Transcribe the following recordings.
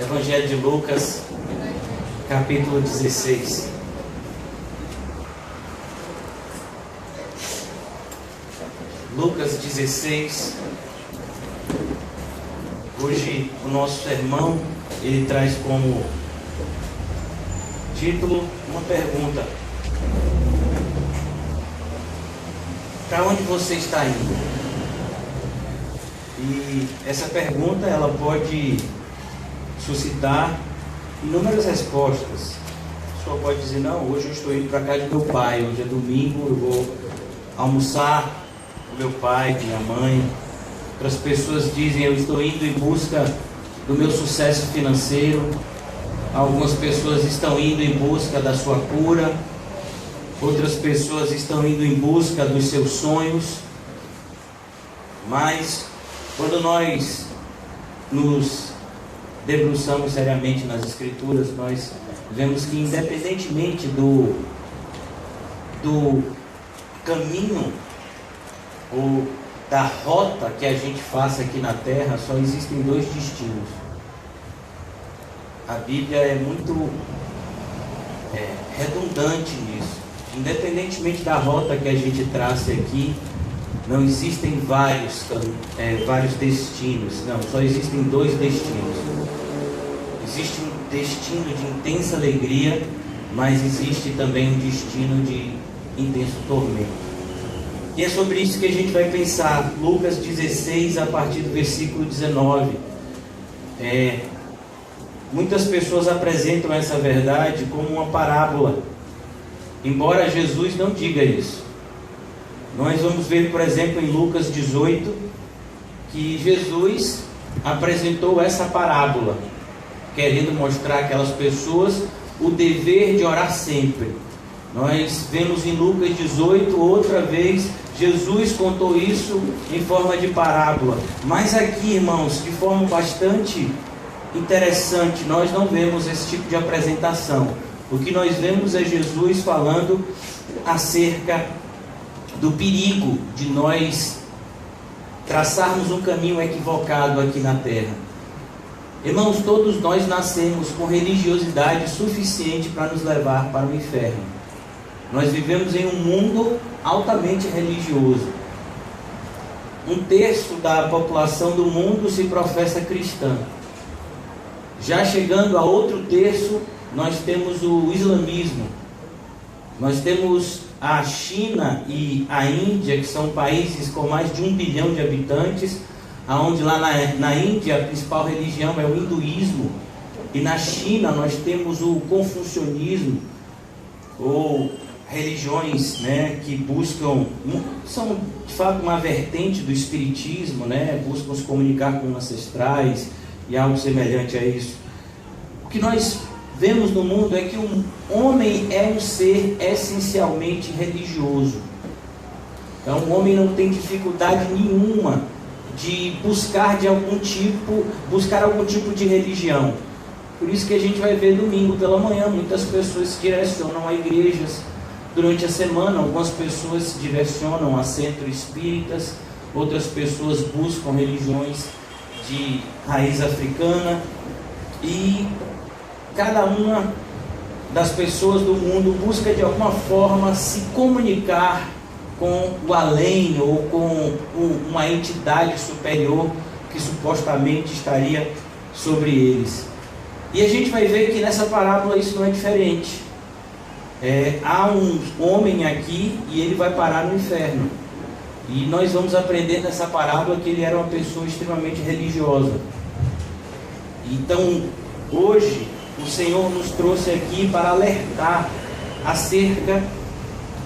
Evangelho de Lucas, capítulo 16. Lucas 16. Hoje o nosso sermão, ele traz como título uma pergunta: para onde você está indo? E essa pergunta, ela pode suscitar inúmeras respostas. A pessoa pode dizer: não, hoje eu estou indo para a casa de meu pai, hoje é domingo, eu vou almoçar com meu pai, com minha mãe. Outras pessoas dizem: eu estou indo em busca do meu sucesso financeiro. Algumas pessoas estão indo em busca da sua cura. Outras pessoas estão indo em busca dos seus sonhos. Mas quando nós nos debruçamos seriamente nas Escrituras, nós vemos que, independentemente do caminho ou da rota que a gente faça aqui na Terra, só existem dois destinos. A Bíblia é muito redundante nisso. Independentemente da rota que a gente trace aqui, não existem vários destinos. Não, só existem dois destinos. Existe um destino de intensa alegria, mas existe também um destino de intenso tormento. E é sobre isso que a gente vai pensar. Lucas 16, a partir do versículo 19. Muitas pessoas apresentam essa verdade como uma parábola, embora Jesus não diga isso. Nós vamos ver, por exemplo, em Lucas 18, que Jesus apresentou essa parábola, querendo mostrar àquelas pessoas o dever de orar sempre. Nós vemos em Lucas 18, outra vez, Jesus contou isso em forma de parábola. Mas aqui, irmãos, de forma bastante interessante, nós não vemos esse tipo de apresentação. O que nós vemos é Jesus falando acerca do perigo de nós traçarmos um caminho equivocado aqui na Terra. Irmãos, todos nós nascemos com religiosidade suficiente para nos levar para o inferno. Nós vivemos em um mundo altamente religioso. 1/3 da população do mundo se professa cristã. Já chegando a outro terço, nós temos o islamismo. Nós temos a China e a Índia, que são países com mais de 1 bilhão de habitantes, onde lá na Índia a principal religião é o hinduísmo. E na China nós temos o confucionismo, ou religiões, que buscam, são de fato uma vertente do espiritismo, buscam se comunicar com ancestrais e algo semelhante a isso. O que nós vemos no mundo é que o homem é um ser essencialmente religioso. Então o homem não tem dificuldade nenhuma de buscar algum tipo de religião. Por isso que a gente vai ver domingo pela manhã, muitas pessoas se direcionam a igrejas. Durante a semana, algumas pessoas se direcionam a centros espíritas, outras pessoas buscam religiões de raiz africana, e cada uma das pessoas do mundo busca de alguma forma se comunicar com o além, ou com uma entidade superior que supostamente estaria sobre eles. E a gente vai ver que nessa parábola isso não é diferente. Há um homem aqui e ele vai parar no inferno. E nós vamos aprender nessa parábola que ele era uma pessoa extremamente religiosa. Então, hoje, o Senhor nos trouxe aqui para alertar acerca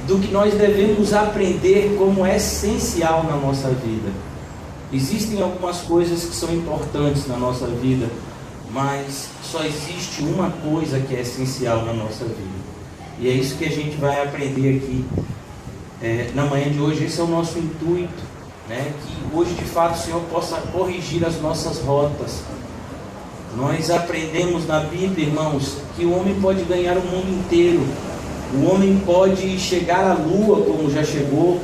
do que nós devemos aprender como essencial na nossa vida. Existem algumas coisas que são importantes na nossa vida, mas só existe uma coisa que é essencial na nossa vida. E é isso que a gente vai aprender aqui na manhã de hoje. Esse é o nosso intuito, que hoje de fato o Senhor possa corrigir as nossas rotas. Nós aprendemos na Bíblia, irmãos, que o homem pode ganhar o mundo inteiro. O homem pode chegar à lua como já chegou.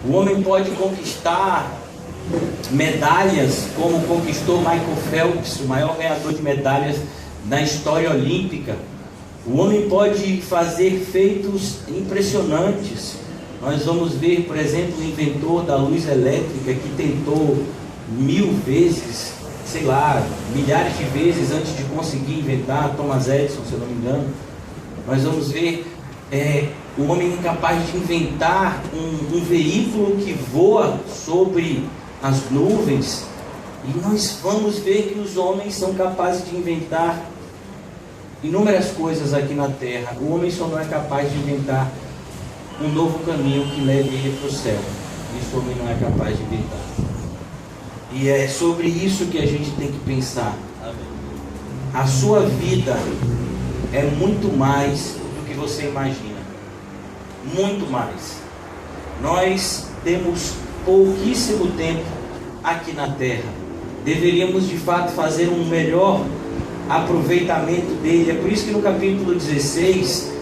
O homem pode conquistar medalhas, como conquistou Michael Phelps, o maior ganhador de medalhas na história olímpica. O homem pode fazer feitos impressionantes. Nós vamos ver, por exemplo, o inventor da luz elétrica que tentou 1000 vezes, sei lá, milhares de vezes antes de conseguir inventar, Thomas Edison, se eu não me engano. Nós vamos ver o homem incapaz de inventar um veículo que voa sobre as nuvens. E nós vamos ver que os homens são capazes de inventar inúmeras coisas aqui na terra. O homem só não é capaz de inventar um novo caminho que leve ele para o céu. Isso o homem não é capaz de inventar. E é sobre isso que a gente tem que pensar. A sua vida é muito mais do que você imagina. Muito mais. Nós temos pouquíssimo tempo aqui na terra. Deveríamos de fato fazer um melhor aproveitamento dele. É por isso que no capítulo 16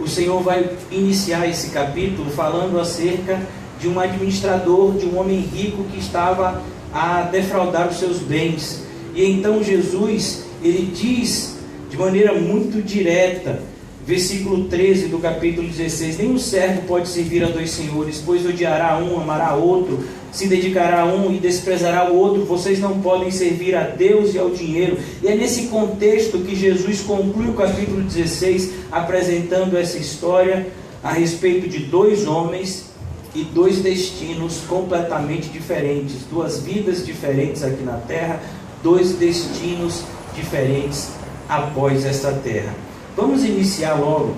o Senhor vai iniciar esse capítulo falando acerca de um administrador, de um homem rico que estava a defraudar os seus bens. E então Jesus, ele diz de maneira muito direta, versículo 13 do capítulo 16: nenhum servo pode servir a dois senhores, pois odiará um, amará outro, se dedicará a um e desprezará o outro. Vocês não podem servir a Deus e ao dinheiro. E é nesse contexto que Jesus conclui o capítulo 16, apresentando essa história a respeito de dois homens e dois destinos completamente diferentes, duas vidas diferentes aqui na terra, dois destinos diferentes após esta terra. Vamos iniciar logo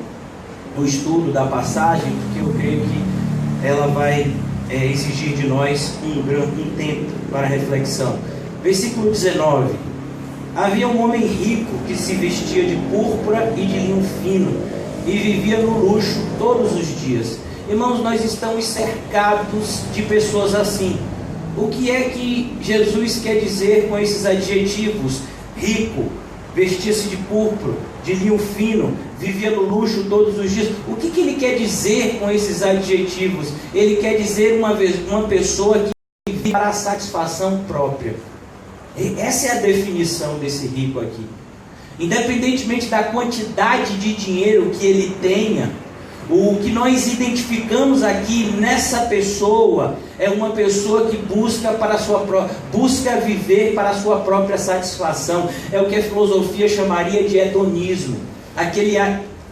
o estudo da passagem, porque eu creio que ela vai exigir de nós um tempo para reflexão. Versículo 19: havia um homem rico que se vestia de púrpura e de linho fino e vivia no luxo todos os dias. Irmãos, nós estamos cercados de pessoas assim. O que é que Jesus quer dizer com esses adjetivos? Rico, vestia-se de púrpura, de linho fino, vivia no luxo todos os dias. O que ele quer dizer com esses adjetivos? Ele quer dizer uma pessoa que vive para a satisfação própria. Essa é a definição desse rico aqui. Independentemente da quantidade de dinheiro que ele tenha, o que nós identificamos aqui nessa pessoa é uma pessoa que busca viver para a sua própria satisfação. É o que a filosofia chamaria de hedonismo. Aquele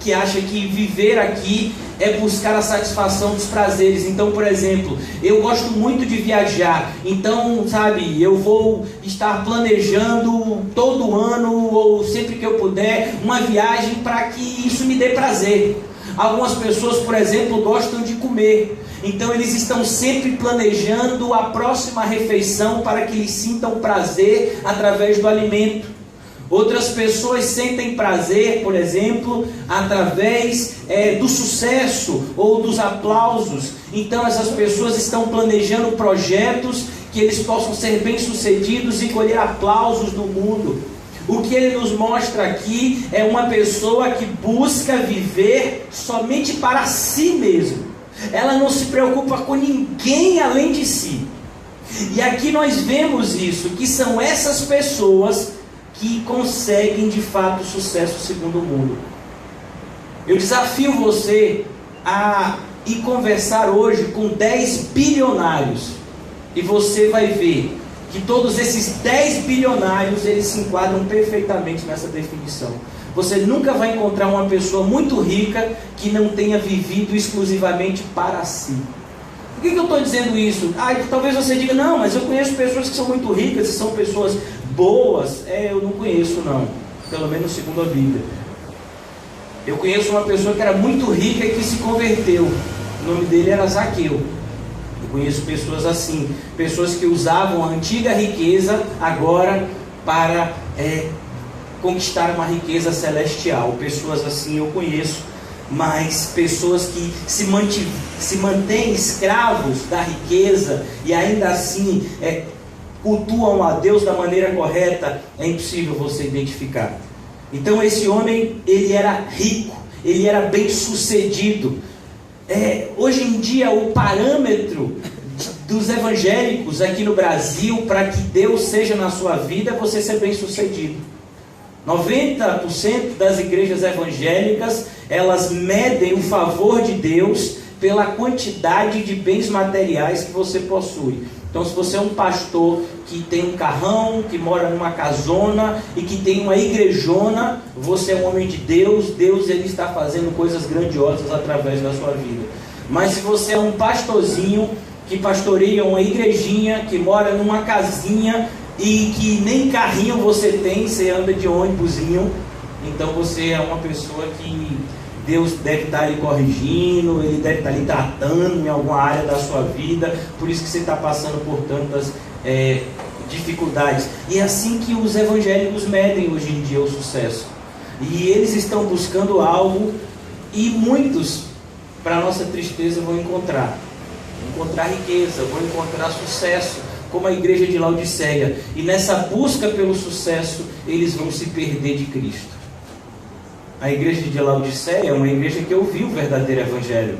que acha que viver aqui é buscar a satisfação dos prazeres. Então, por exemplo, eu gosto muito de viajar. Então, sabe, eu vou estar planejando todo ano ou sempre que eu puder uma viagem para que isso me dê prazer. Algumas pessoas, por exemplo, gostam de comer. Então eles estão sempre planejando a próxima refeição para que eles sintam prazer através do alimento. Outras pessoas sentem prazer, por exemplo, através do sucesso ou dos aplausos. Então essas pessoas estão planejando projetos que eles possam ser bem-sucedidos e colher aplausos do mundo. O que ele nos mostra aqui é uma pessoa que busca viver somente para si mesmo. Ela não se preocupa com ninguém além de si. E aqui nós vemos isso, que são essas pessoas que conseguem de fato sucesso segundo o mundo. Eu desafio você a ir conversar hoje com 10 bilionários e você vai ver que todos esses 10 bilionários, eles se enquadram perfeitamente nessa definição. Você nunca vai encontrar uma pessoa muito rica que não tenha vivido exclusivamente para si. Por que eu estou dizendo isso? Talvez você diga, não, mas eu conheço pessoas que são muito ricas e são pessoas boas. Eu não conheço não, pelo menos segundo a Bíblia. Eu conheço uma pessoa que era muito rica e que se converteu. O nome dele era Zaqueu. Conheço pessoas assim, pessoas que usavam a antiga riqueza agora para conquistar uma riqueza celestial. Pessoas assim eu conheço, mas pessoas que se mantêm escravos da riqueza e ainda assim cultuam a Deus da maneira correta, é impossível você identificar. Então esse homem, ele era rico, ele era bem sucedido. Hoje em dia o parâmetro dos evangélicos aqui no Brasil, para que Deus seja na sua vida, é você ser bem sucedido. 90% das igrejas evangélicas, elas medem o favor de Deus pela quantidade de bens materiais que você possui. Então, se você é um pastor que tem um carrão, que mora numa casona e que tem uma igrejona, você é um homem de Deus. Deus, ele está fazendo coisas grandiosas através da sua vida. Mas se você é um pastorzinho que pastoreia uma igrejinha, que mora numa casinha e que nem carrinho você tem, você anda de ônibusinho, então você é uma pessoa que Deus deve estar lhe corrigindo, Ele deve estar lhe tratando em alguma área da sua vida, por isso que você está passando por tantas dificuldades. E é assim que os evangélicos medem hoje em dia o sucesso. E eles estão buscando algo, e muitos, para nossa tristeza, vão encontrar riqueza, vão encontrar sucesso, como a igreja de Laodiceia. E nessa busca pelo sucesso, eles vão se perder de Cristo. A igreja de Laodiceia é uma igreja que ouviu o verdadeiro evangelho,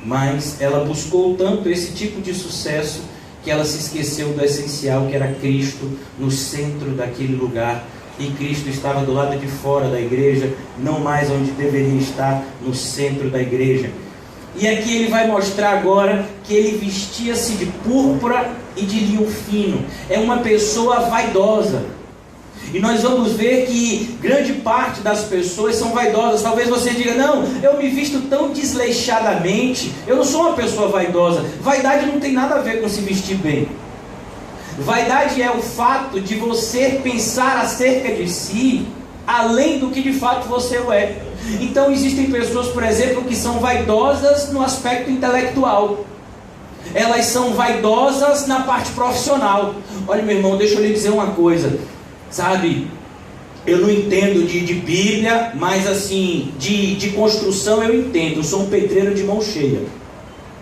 mas ela buscou tanto esse tipo de sucesso que ela se esqueceu do essencial, que era Cristo no centro daquele lugar. E Cristo estava do lado de fora da igreja, não mais onde deveria estar, no centro da igreja. E aqui ele vai mostrar agora que ele vestia-se de púrpura e de linho fino. É uma pessoa vaidosa. E nós vamos ver que grande parte das pessoas são vaidosas. Talvez você diga: não, eu me visto tão desleixadamente, eu não sou uma pessoa vaidosa. Vaidade não tem nada a ver com se vestir bem. Vaidade é o fato de você pensar acerca de si além do que de fato você é. Então existem pessoas, por exemplo, que são vaidosas no aspecto intelectual. Elas são vaidosas na parte profissional. Olha, meu irmão, deixa eu lhe dizer uma coisa. Sabe, eu não entendo de Bíblia, mas assim, de construção eu entendo. Eu sou um pedreiro de mão cheia.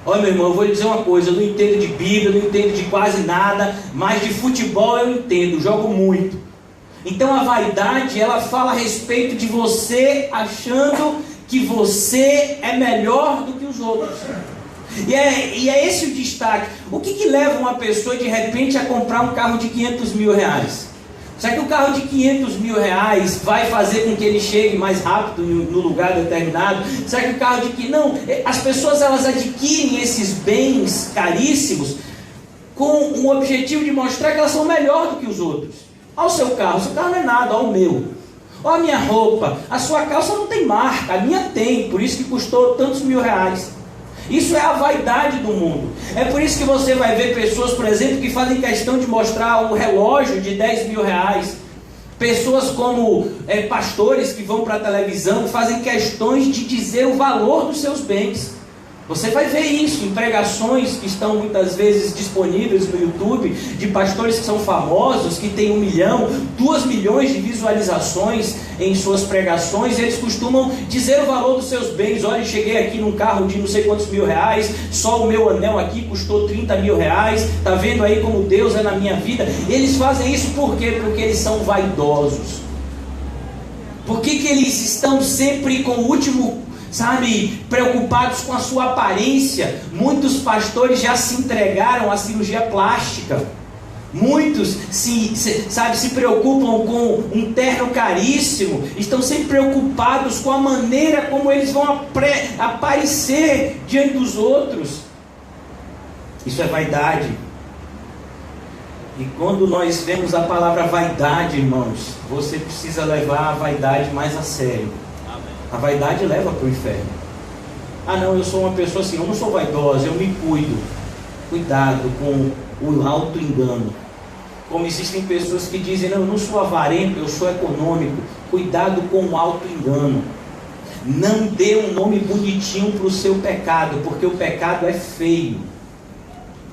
Olha, meu irmão, eu vou lhe dizer uma coisa. Eu não entendo de Bíblia, eu não entendo de quase nada, mas de futebol eu entendo, jogo muito. Então a vaidade, ela fala a respeito de você achando que você é melhor do que os outros. E é esse o destaque. O que leva uma pessoa de repente a comprar um carro de 500 mil reais? Será que o carro de 500 mil reais vai fazer com que ele chegue mais rápido no lugar determinado? Será que o carro de... Não, as pessoas, elas adquirem esses bens caríssimos com o objetivo de mostrar que elas são melhor do que os outros. Olha o seu carro não é nada, olha o meu. Olha a minha roupa, a sua calça não tem marca, a minha tem, por isso que custou tantos mil reais. Isso é a vaidade do mundo. É por isso que você vai ver pessoas, por exemplo, que fazem questão de mostrar o relógio de 10 mil reais. Pessoas como pastores que vão para a televisão, fazem questões de dizer o valor dos seus bens. Você vai ver isso em pregações que estão muitas vezes disponíveis no YouTube, de pastores que são famosos, que têm 1 milhão, 2 milhões de visualizações em suas pregações. Eles costumam dizer o valor dos seus bens. Olha, cheguei aqui num carro de não sei quantos mil reais, só o meu anel aqui custou 30 mil reais, está vendo aí como Deus é na minha vida? Eles fazem isso por quê? Porque eles são vaidosos. Por que eles estão sempre com o último... preocupados com a sua aparência? Muitos pastores já se entregaram à cirurgia plástica. Muitos se preocupam com um terno caríssimo. Estão sempre preocupados com a maneira como eles vão aparecer diante dos outros. Isso é vaidade. E quando nós vemos a palavra vaidade, irmãos, você precisa levar a vaidade mais a sério. A vaidade leva para o inferno. Ah não, eu sou uma pessoa assim, eu não sou vaidosa, eu me cuido. Cuidado com o auto-engano. Como existem pessoas que dizem: não, eu não sou avarento, eu sou econômico. Cuidado com o auto-engano. Não dê um nome bonitinho para o seu pecado, porque o pecado é feio.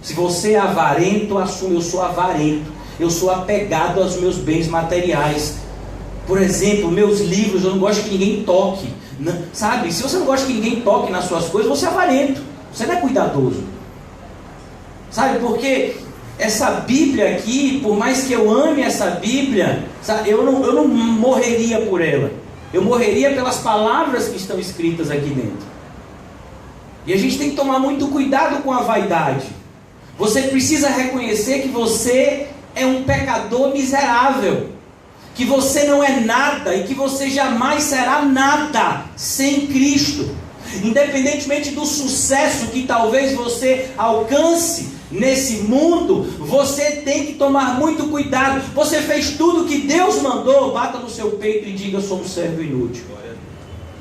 Se você é avarento, assume: eu sou avarento, eu sou apegado aos meus bens materiais. Por exemplo, meus livros, eu não gosto que ninguém toque. Sabe, se você não gosta que ninguém toque nas suas coisas, você é avarento, você não é cuidadoso. Sabe, porque essa Bíblia aqui, por mais que eu ame essa Bíblia, sabe, eu não morreria por ela. Eu morreria pelas palavras que estão escritas aqui dentro. E a gente tem que tomar muito cuidado com a vaidade. Você precisa reconhecer que você é um pecador miserável, que você não é nada e que você jamais será nada sem Cristo. Independentemente do sucesso que talvez você alcance nesse mundo, você tem que tomar muito cuidado. Você fez tudo que Deus mandou, bata no seu peito e diga: eu sou um servo inútil.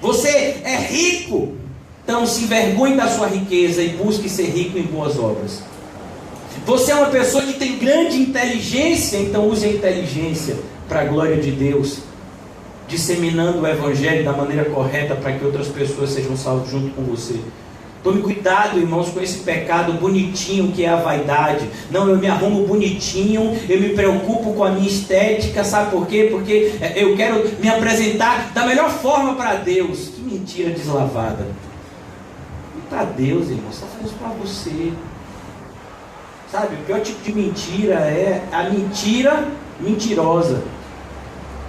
Você é rico, então se envergonhe da sua riqueza e busque ser rico em boas obras. Você é uma pessoa que tem grande inteligência, então use a inteligência para a glória de Deus, disseminando o Evangelho da maneira correta para que outras pessoas sejam salvas junto com você. Tome cuidado, irmãos, com esse pecado bonitinho que é a vaidade. Não, eu me arrumo bonitinho, eu me preocupo com a minha estética, sabe por quê? Porque eu quero me apresentar da melhor forma para Deus. Que mentira deslavada. E para Deus, irmão, você está fazendo isso para você. Sabe, o pior tipo de mentira é a mentira mentirosa.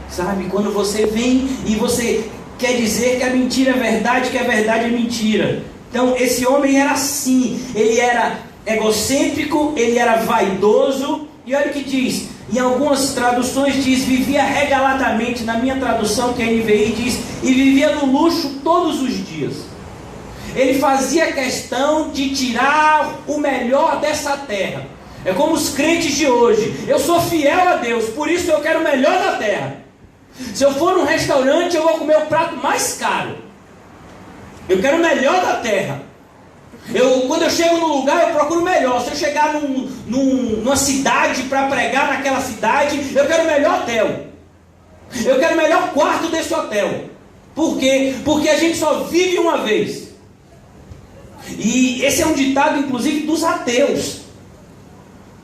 Sabe, quando você vem e você quer dizer que a mentira é verdade, que a verdade é mentira. Então, esse homem era assim, ele era egocêntrico, ele era vaidoso, e olha o que diz, em algumas traduções diz, vivia regaladamente, na minha tradução, que é a NVI, diz, e vivia no luxo todos os dias. Ele fazia questão de tirar o melhor dessa terra. É como os crentes de hoje, eu sou fiel a Deus, por isso eu quero o melhor da terra. Se eu for num restaurante, eu vou comer o prato mais caro. Eu quero o melhor da terra. Quando eu chego num lugar, eu procuro o melhor. Se eu chegar numa cidade para pregar naquela cidade, eu quero o melhor hotel. Eu quero o melhor quarto desse hotel. Por quê? Porque a gente só vive uma vez. E esse é um ditado, inclusive, dos ateus.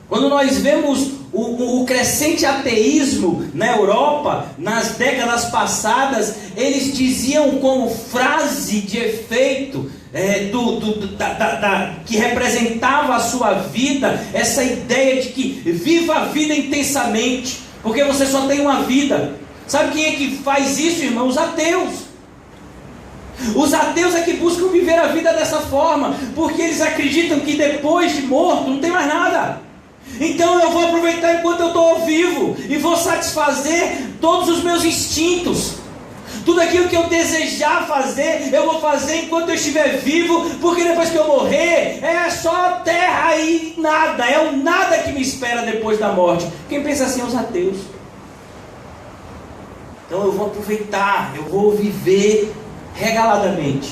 Quando nós vemos o crescente ateísmo na Europa, nas décadas passadas, eles diziam como frase de efeito que representava a sua vida, essa ideia de que viva a vida intensamente, porque você só tem uma vida. Sabe quem é que faz isso, irmão? Os ateus. Os ateus é que buscam viver a vida dessa forma, porque eles acreditam que depois de morto não tem mais nada. Então eu vou aproveitar enquanto eu estou vivo e vou satisfazer todos os meus instintos. Tudo aquilo que eu desejar fazer, eu vou fazer enquanto eu estiver vivo, porque depois que eu morrer, é só terra e nada, é o nada que me espera depois da morte. Quem pensa assim é os ateus. Então eu vou aproveitar, eu vou viver regaladamente.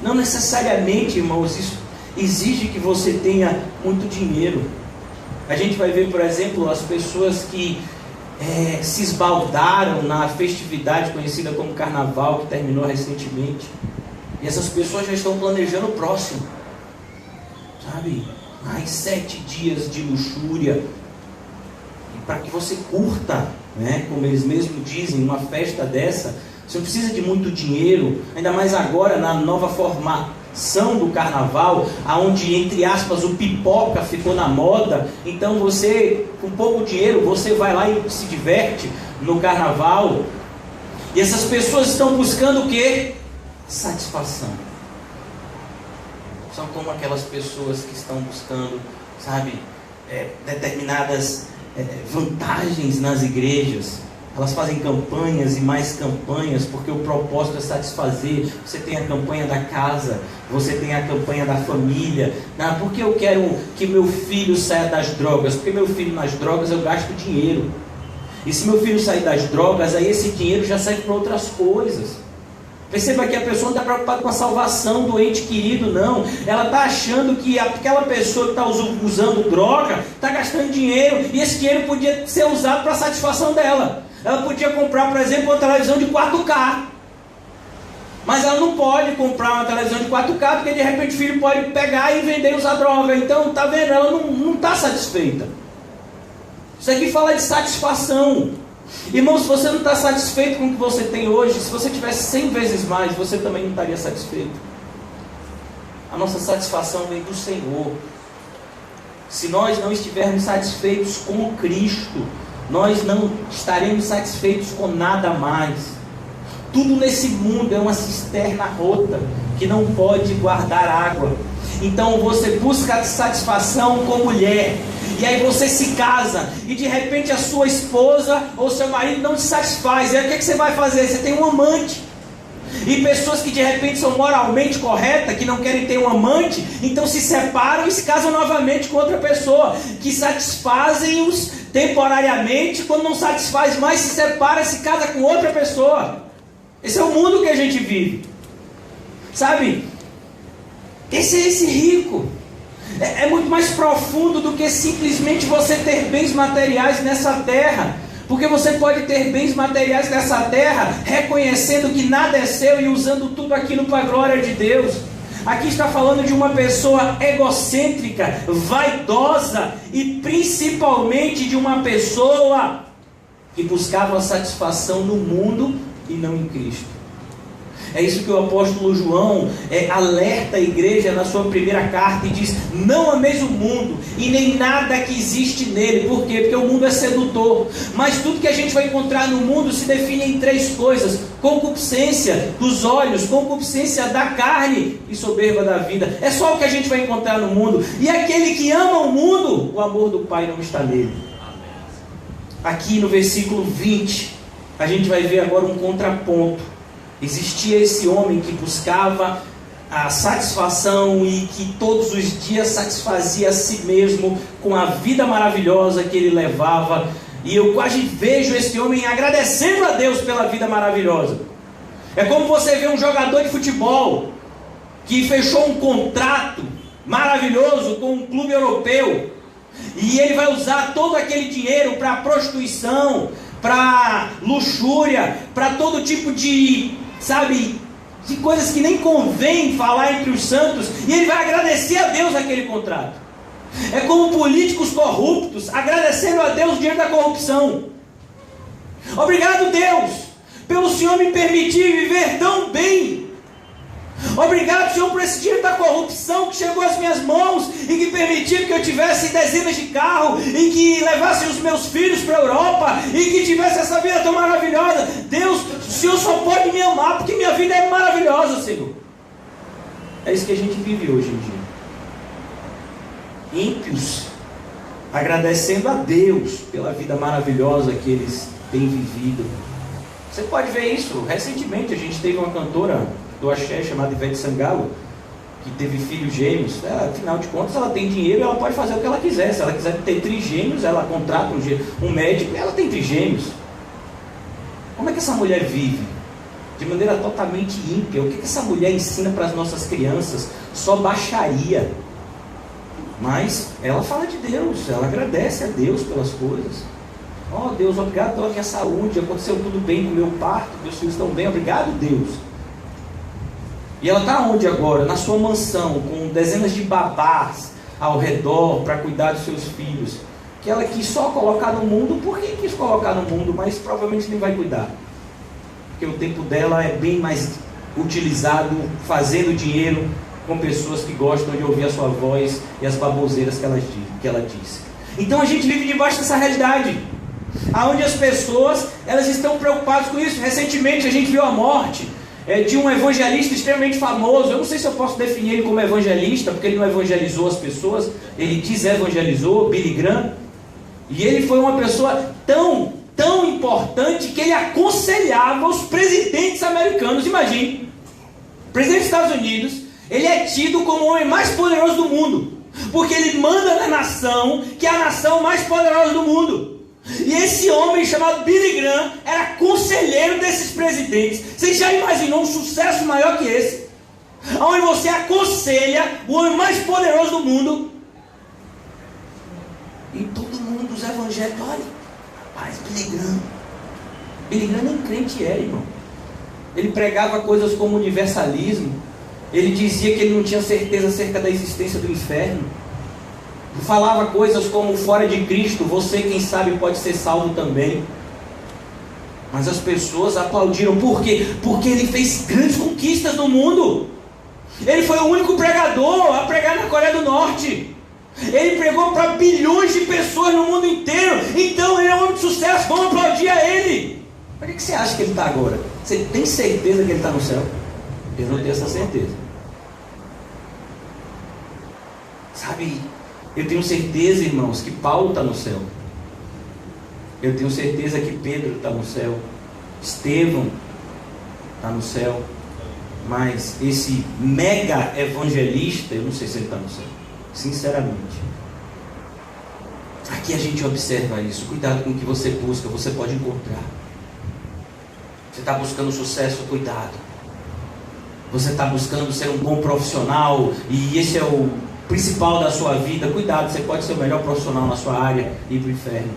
Não necessariamente, irmãos, isso exige que você tenha muito dinheiro. A gente vai ver, por exemplo, as pessoas que se esbaldaram na festividade conhecida como Carnaval, que terminou recentemente. E essas pessoas já estão planejando o próximo. Sabe? Mais 7 dias de luxúria. E para que você curta, né, como eles mesmos dizem, uma festa dessa, você não precisa de muito dinheiro, ainda mais agora na nova formação do carnaval, onde, entre aspas, o pipoca ficou na moda. Então você, com pouco dinheiro, você vai lá e se diverte no carnaval. E essas pessoas estão buscando o quê? Satisfação. São como aquelas pessoas que estão buscando, sabe, determinadas vantagens nas igrejas. Elas fazem campanhas e mais campanhas, porque o propósito é satisfazer. Você tem a campanha da casa, você tem a campanha da família. Ah, por que eu quero que meu filho saia das drogas? Porque meu filho nas drogas eu gasto dinheiro. E se meu filho sair das drogas, aí esse dinheiro já serve para outras coisas. Perceba que a pessoa não está preocupada com a salvação do ente querido, não. Ela está achando que aquela pessoa que está usando droga está gastando dinheiro, e esse dinheiro podia ser usado para a satisfação dela. Ela podia comprar, por exemplo, uma televisão de 4K. Mas ela não pode comprar uma televisão de 4K, porque de repente o filho pode pegar e vender e usar droga. Então, está vendo? Ela não está satisfeita. Isso aqui fala de satisfação. Irmão, se você não está satisfeito com o que você tem hoje, se você tivesse 100 vezes mais, você também não estaria satisfeito. A nossa satisfação vem do Senhor. Se nós não estivermos satisfeitos com Cristo, nós não estaremos satisfeitos com nada mais. Tudo nesse mundo é uma cisterna rota que não pode guardar água. Então você busca satisfação com mulher. E aí você se casa. E de repente a sua esposa ou seu marido não te satisfaz. E aí o que você vai fazer? Você tem um amante. E pessoas que de repente são moralmente corretas, que não querem ter um amante, então se separam e se casam novamente com outra pessoa, que satisfazem-os temporariamente, quando não satisfaz mais, se separa e se casa com outra pessoa. Esse é o mundo que a gente vive. Sabe? Esse é esse rico. É muito mais profundo do que simplesmente você ter bens materiais nessa terra. Porque você pode ter bens materiais nessa terra, reconhecendo que nada é seu e usando tudo aquilo para a glória de Deus. Aqui está falando de uma pessoa egocêntrica, vaidosa e principalmente de uma pessoa que buscava satisfação no mundo e não em Cristo. É isso que o apóstolo João alerta a igreja na sua primeira carta e diz: não ameis o mundo e nem nada que existe nele. Por quê? Porque o mundo é sedutor. Mas tudo que a gente vai encontrar no mundo se define em três coisas: concupiscência dos olhos, concupiscência da carne e soberba da vida. É só o que a gente vai encontrar no mundo. E aquele que ama o mundo, o amor do Pai não está nele. Aqui no versículo 20, a gente vai ver agora um contraponto. Existia esse homem que buscava a satisfação e que todos os dias satisfazia a si mesmo com a vida maravilhosa que ele levava. E eu quase vejo esse homem agradecendo a Deus pela vida maravilhosa. É como você vê um jogador de futebol que fechou um contrato maravilhoso com um clube europeu. E ele vai usar todo aquele dinheiro para prostituição, para luxúria, para todo tipo de coisas que nem convém falar entre os santos, e ele vai agradecer a Deus aquele contrato. É como políticos corruptos agradecendo a Deus diante da corrupção. Obrigado, Deus, pelo Senhor me permitir viver tão bem. Obrigado, Senhor, por esse dinheiro da corrupção que chegou às minhas mãos e que permitiu que eu tivesse dezenas de carros e que levasse os meus filhos para a Europa e que tivesse essa vida tão maravilhosa. Deus, o Senhor só pode me amar porque minha vida é maravilhosa, Senhor. É isso que a gente vive hoje em dia. Ímpios agradecendo a Deus pela vida maravilhosa que eles têm vivido. Você pode ver isso. Recentemente a gente teve uma cantora do axé chamada Ivete Sangalo, que teve filhos gêmeos. Afinal de contas, ela tem dinheiro e ela pode fazer o que ela quiser. Se ela quiser ter trigêmeos, ela contrata um médico e ela tem trigêmeos. Como é que essa mulher vive? De maneira totalmente ímpia. O que essa mulher ensina para as nossas crianças? Só baixaria. Mas ela fala de Deus, ela agradece a Deus pelas coisas. Oh Deus, obrigado pela minha saúde, aconteceu tudo bem com o meu parto, meus filhos estão bem, obrigado Deus. E ela está onde agora? Na sua mansão, com dezenas de babás ao redor para cuidar dos seus filhos. Que ela quis só colocar no mundo. Por que quis colocar no mundo? Mas provavelmente nem vai cuidar. Porque o tempo dela é bem mais utilizado fazendo dinheiro com pessoas que gostam de ouvir a sua voz e as baboseiras que ela diz. Então a gente vive debaixo dessa realidade, aonde as pessoas elas estão preocupadas com isso. Recentemente a gente viu a morte de um evangelista extremamente famoso. Eu não sei se eu posso definir ele como evangelista, porque ele não evangelizou as pessoas, ele desevangelizou, Billy Graham. E ele foi uma pessoa tão importante que ele aconselhava os presidentes americanos. Imagine, presidente dos Estados Unidos, ele é tido como o homem mais poderoso do mundo, porque ele manda na nação, que é a nação mais poderosa do mundo. E esse homem chamado Billy Graham era conselheiro desses presidentes. Você já imaginou um sucesso maior que esse? Onde você aconselha o homem mais poderoso do mundo. E todo mundo, os evangélicos, olha, rapaz, Billy Graham nem crente era, irmão. Ele pregava coisas como universalismo. Ele dizia que ele não tinha certeza acerca da existência do inferno. Falava coisas como: fora de Cristo, você, quem sabe, pode ser salvo também. Mas as pessoas aplaudiram. Por quê? Porque ele fez grandes conquistas no mundo. Ele foi o único pregador a pregar na Coreia do Norte. Ele pregou para bilhões de pessoas no mundo inteiro. Então ele é um homem de sucesso, vamos aplaudir a ele. Por que você acha que ele está agora? Você tem certeza que ele está no céu? Eu não tenho essa certeza. Sabe, eu tenho certeza, irmãos, que Paulo está no céu. Eu tenho certeza que Pedro está no céu. Estevão está no céu. Mas esse mega evangelista, eu não sei se ele está no céu. Sinceramente. Aqui a gente observa isso. Cuidado com o que você busca, você pode encontrar. Você está buscando sucesso, cuidado. Você está buscando ser um bom profissional e esse é o principal da sua vida. Cuidado, você pode ser o melhor profissional na sua área e ir para o inferno.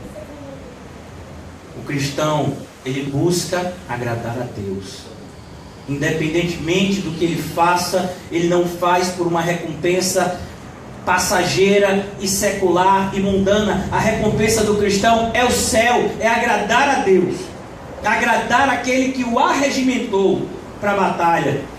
O cristão, ele busca agradar a Deus. Independentemente do que ele faça, ele não faz por uma recompensa passageira e secular e mundana. A recompensa do cristão é o céu, é agradar a Deus, agradar aquele que o arregimentou para a batalha.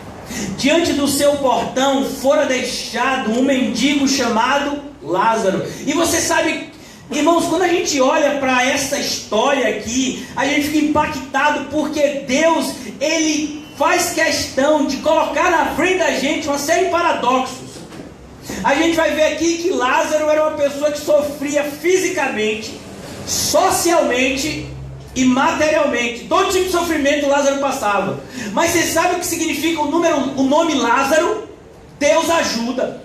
Diante do seu portão fora deixado um mendigo chamado Lázaro. E você sabe, irmãos, quando a gente olha para essa história aqui, a gente fica impactado, porque Deus, ele faz questão de colocar na frente da gente uma série de paradoxos. A gente vai ver aqui que Lázaro era uma pessoa que sofria fisicamente, socialmente e materialmente. Todo tipo de sofrimento Lázaro passava. Mas você sabe o que significa o nome Lázaro? Deus ajuda.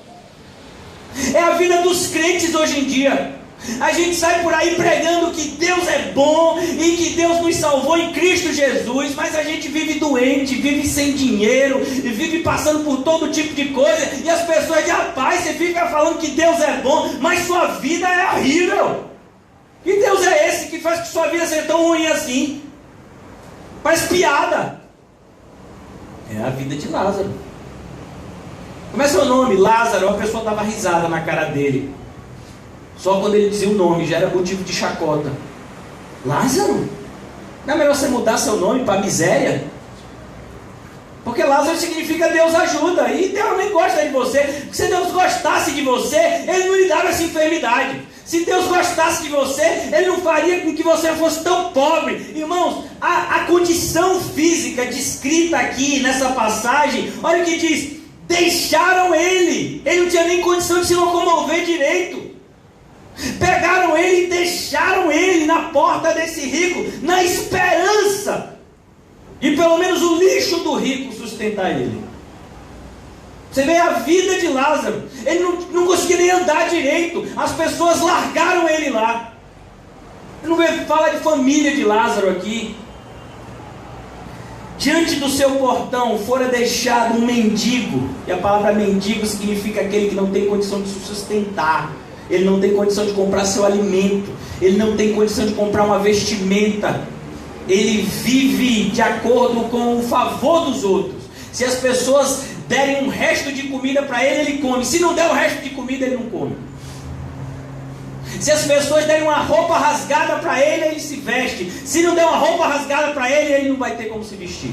É a vida dos crentes hoje em dia. A gente sai por aí pregando que Deus é bom e que Deus nos salvou em Cristo Jesus, mas a gente vive doente, vive sem dinheiro, e vive passando por todo tipo de coisa, e as pessoas dizem: rapaz, você fica falando que Deus é bom, mas sua vida é horrível. Que Deus é esse que faz que sua vida seja tão ruim assim? Parece piada. É a vida de Lázaro. Como é seu nome? Lázaro. A pessoa dava risada na cara dele. Só quando ele dizia o nome já era motivo de chacota. Lázaro? Não é melhor você mudar seu nome para miséria? Porque Lázaro significa Deus ajuda. E Deus nem gosta de você. Porque se Deus gostasse de você, Ele não lhe dava essa enfermidade. Se Deus gostasse de você, Ele não faria com que você fosse tão pobre. Irmãos, a condição física descrita aqui nessa passagem, olha o que diz: deixaram ele. Ele não tinha nem condição de se locomover direito. Pegaram ele e deixaram ele na porta desse rico, na esperança e pelo menos o lixo do rico sustentar ele. Você vê a vida de Lázaro. Ele não conseguia nem andar direito. As pessoas largaram ele lá. Não fala de família de Lázaro aqui. Diante do seu portão fora deixado um mendigo. E a palavra mendigo significa aquele que não tem condição de se sustentar. Ele não tem condição de comprar seu alimento. Ele não tem condição de comprar uma vestimenta. Ele vive de acordo com o favor dos outros. Se as pessoas derem um resto de comida para ele, ele come. Se não der o resto de comida, ele não come. Se as pessoas derem uma roupa rasgada para ele, ele se veste. Se não der uma roupa rasgada para ele, ele não vai ter como se vestir.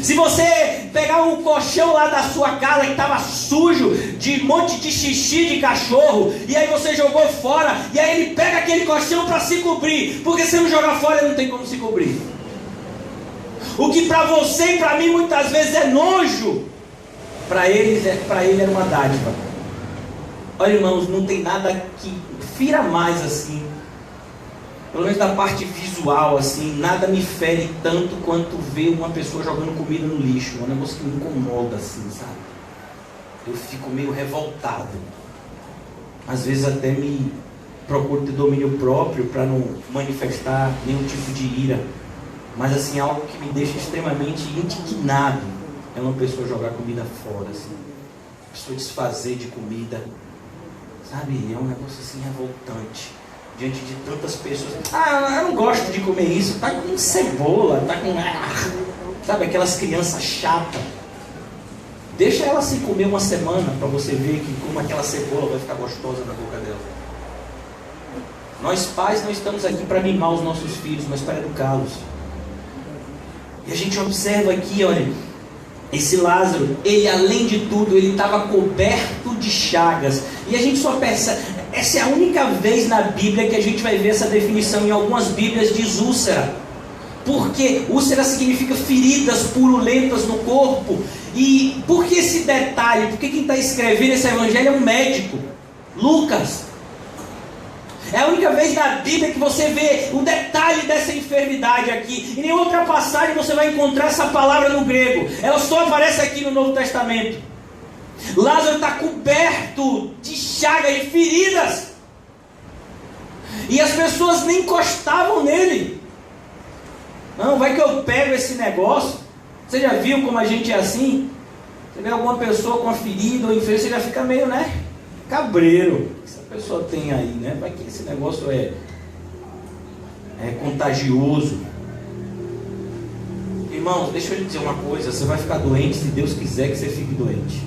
Se você pegar um colchão lá da sua casa que estava sujo, de monte de xixi de cachorro, e aí você jogou fora, e aí ele pega aquele colchão para se cobrir, porque se não jogar fora ele não tem como se cobrir. O que para você e para mim muitas vezes é nojo, para ele era uma dádiva. Olha, irmãos, não tem nada que fira mais assim, pelo menos da parte visual, assim, nada me fere tanto quanto ver uma pessoa jogando comida no lixo. É um negócio que me incomoda, assim, sabe? Eu fico meio revoltado. Às vezes até me procuro ter domínio próprio para não manifestar nenhum tipo de ira. Mas, assim, algo que me deixa extremamente indignado é uma pessoa jogar comida fora, assim. Uma pessoa desfazer de comida, sabe? É um negócio, assim, revoltante. Diante de tantas pessoas. Eu não gosto de comer isso. Tá com cebola, tá com... sabe, aquelas crianças chatas. Deixa ela se comer uma semana para você ver que como aquela cebola vai ficar gostosa na boca dela. Nós pais não estamos aqui para mimar os nossos filhos, mas para educá-los. E a gente observa aqui, olha, esse Lázaro, ele além de tudo, ele estava coberto de chagas. E a gente só percebe, essa é a única vez na Bíblia que a gente vai ver essa definição. Em algumas Bíblias diz úlcera. Porque úlcera significa feridas purulentas no corpo. E por que esse detalhe? Porque quem está escrevendo esse evangelho é um médico. Lucas. É a única vez na Bíblia que você vê o detalhe dessa enfermidade aqui. Em nenhuma outra passagem você vai encontrar essa palavra no grego. Ela só aparece aqui no Novo Testamento. Lázaro está coberto de chagas e feridas. E as pessoas nem encostavam nele. Não, vai que eu pego esse negócio. Você já viu como a gente é assim? Você vê alguma pessoa com uma ferida ou enfermo, você já fica meio, cabreiro. Essa pessoa tem aí, Vai que esse negócio é contagioso. Irmãos, deixa eu lhe dizer uma coisa. Você vai ficar doente se Deus quiser que você fique doente.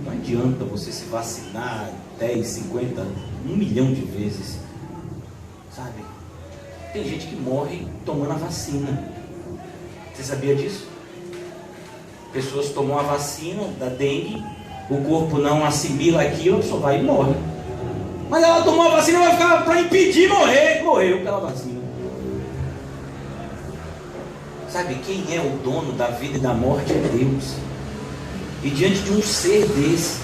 Não adianta você se vacinar 10, 50, 1 milhão de vezes. Sabe? Tem gente que morre tomando a vacina. Você sabia disso? Pessoas tomam a vacina da dengue, o corpo não assimila aquilo, a pessoa vai e morre. Mas ela tomou a vacina, vai ficar para impedir morrer. Morreu pela vacina. Sabe, quem é o dono da vida e da morte é Deus. E diante de um ser desse,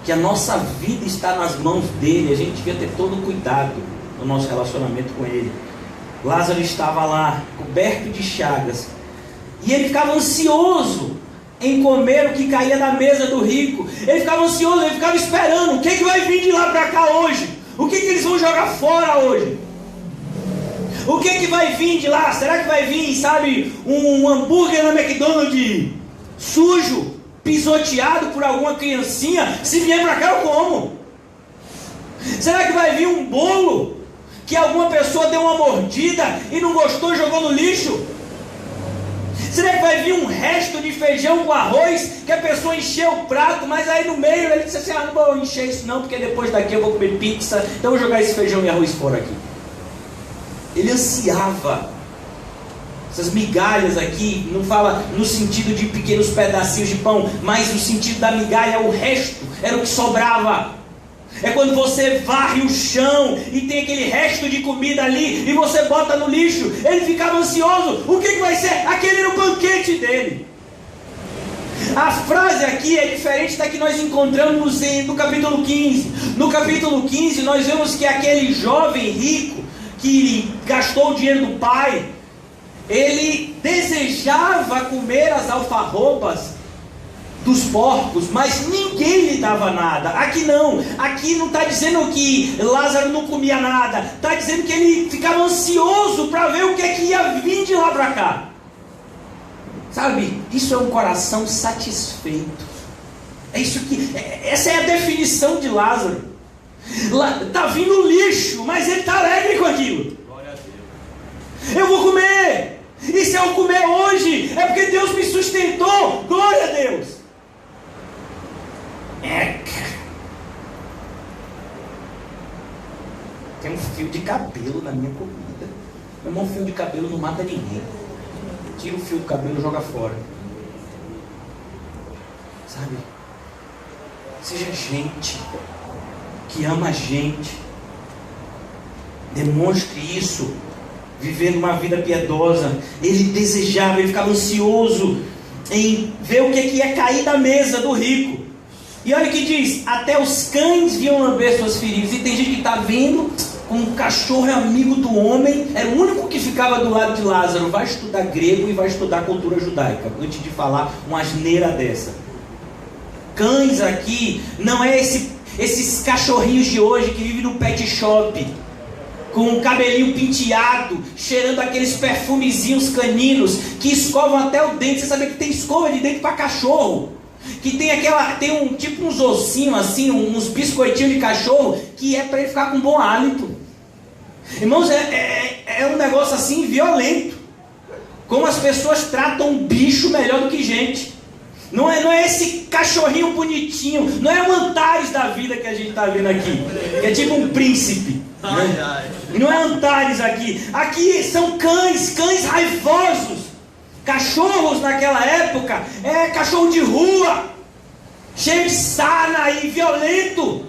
que a nossa vida está nas mãos dele, a gente devia ter todo o cuidado no nosso relacionamento com ele. Lázaro estava lá, coberto de chagas, e ele ficava ansioso em comer o que caía da mesa do rico. Ele ficava ansioso, ele ficava esperando. O que vai vir de lá para cá hoje? O que eles vão jogar fora hoje? O que vai vir de lá? Será que vai vir, sabe, um hambúrguer na McDonald's sujo, pisoteado por alguma criancinha? Se vier para cá eu como. Será que vai vir um bolo que alguma pessoa deu uma mordida e não gostou e jogou no lixo? Será que vai vir um resto de feijão com arroz que a pessoa encheu o prato, mas aí no meio ele disse assim: não vou encher isso não, porque depois daqui eu vou comer pizza, então eu vou jogar esse feijão e arroz fora aqui. Ele ansiava. Essas migalhas aqui não fala no sentido de pequenos pedacinhos de pão, mas no sentido da migalha é o resto, era o que sobrava. É quando você varre o chão e tem aquele resto de comida ali e você bota no lixo. Ele ficava ansioso. O que vai ser? Aquele era o banquete dele. A frase aqui é diferente da que nós encontramos no capítulo 15. No capítulo 15 nós vemos que aquele jovem rico que gastou o dinheiro do pai, ele desejava comer as alfarrobas dos porcos, mas ninguém lhe dava nada. Aqui não está dizendo que Lázaro não comia nada, está dizendo que ele ficava ansioso para ver o que é que ia vir de lá para cá. Sabe, isso é um coração satisfeito. Essa é a definição de Lázaro. Está vindo lixo, mas ele está alegre com aquilo. Glória a Deus. Eu vou comer, e se eu comer hoje é porque Deus me sustentou. Glória a Deus. Tem um fio de cabelo na minha comida. Meu irmão, fio de cabelo não mata ninguém. Tira o fio do cabelo e joga fora. Sabe? Seja gente que ama a gente. Demonstre isso, vivendo uma vida piedosa. Ele desejava, ele ficava ansioso em ver o que ia cair da mesa do rico. E olha o que diz: até os cães vinham lamber suas feridas. E tem gente que está vendo, um cachorro é amigo do homem. Era o único que ficava do lado de Lázaro. Vai estudar grego e vai estudar cultura judaica antes de falar uma asneira dessa. Cães aqui não é esses cachorrinhos de hoje que vivem no pet shop, com o cabelinho penteado, cheirando aqueles perfumezinhos caninos, que escovam até o dente. Você sabe que tem escova de dente para cachorro, que tem tipo uns ossinhos assim, uns biscoitinhos de cachorro, que é para ele ficar com bom hálito. Irmãos, é um negócio assim violento. Como as pessoas tratam um bicho melhor do que gente. Não é esse cachorrinho bonitinho, não é o Antares da vida que a gente está vendo aqui, que é tipo um príncipe. Não é Antares aqui. Aqui são cães raivosos. Cachorros naquela época cachorro de rua, cheio de sarna e violento.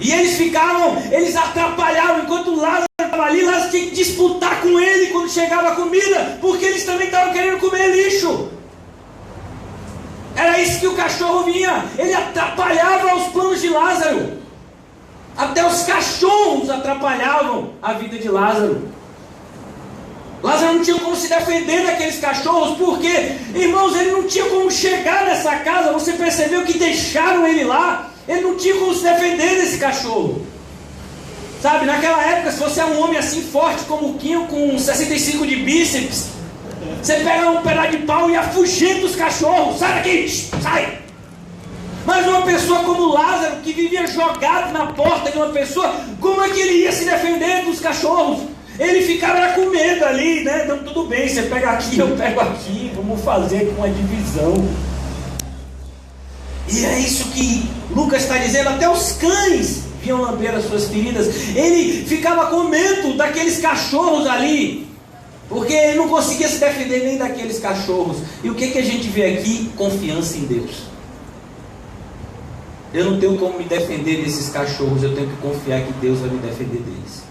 E eles atrapalhavam. Enquanto Lázaro estava ali, Lázaro tinha que disputar com ele quando chegava a comida, porque eles também estavam querendo comer lixo. Era isso que o cachorro vinha. Ele atrapalhava os planos de Lázaro. Até os cachorros atrapalhavam a vida de Lázaro. Lázaro não tinha como se defender daqueles cachorros, porque, irmãos, ele não tinha como chegar nessa casa. Você percebeu que deixaram ele lá? Ele não tinha como se defender desse cachorro. Sabe, naquela época, se você é um homem assim forte como o Quinho, com 65 de bíceps, você pega um pedaço de pau e afugenta os cachorros. Sai daqui, sai! Mas uma pessoa como Lázaro, que vivia jogado na porta de uma pessoa, como é que ele ia se defender dos cachorros? Ele ficava com medo ali, né? Então tudo bem, você pega aqui, eu pego aqui, vamos fazer com uma divisão. E é isso que Lucas está dizendo, até os cães vinham lamber as suas feridas. Ele ficava com medo daqueles cachorros ali, porque ele não conseguia se defender nem daqueles cachorros. E o que a gente vê aqui? Confiança em Deus. Eu não tenho como me defender desses cachorros, eu tenho que confiar que Deus vai me defender deles.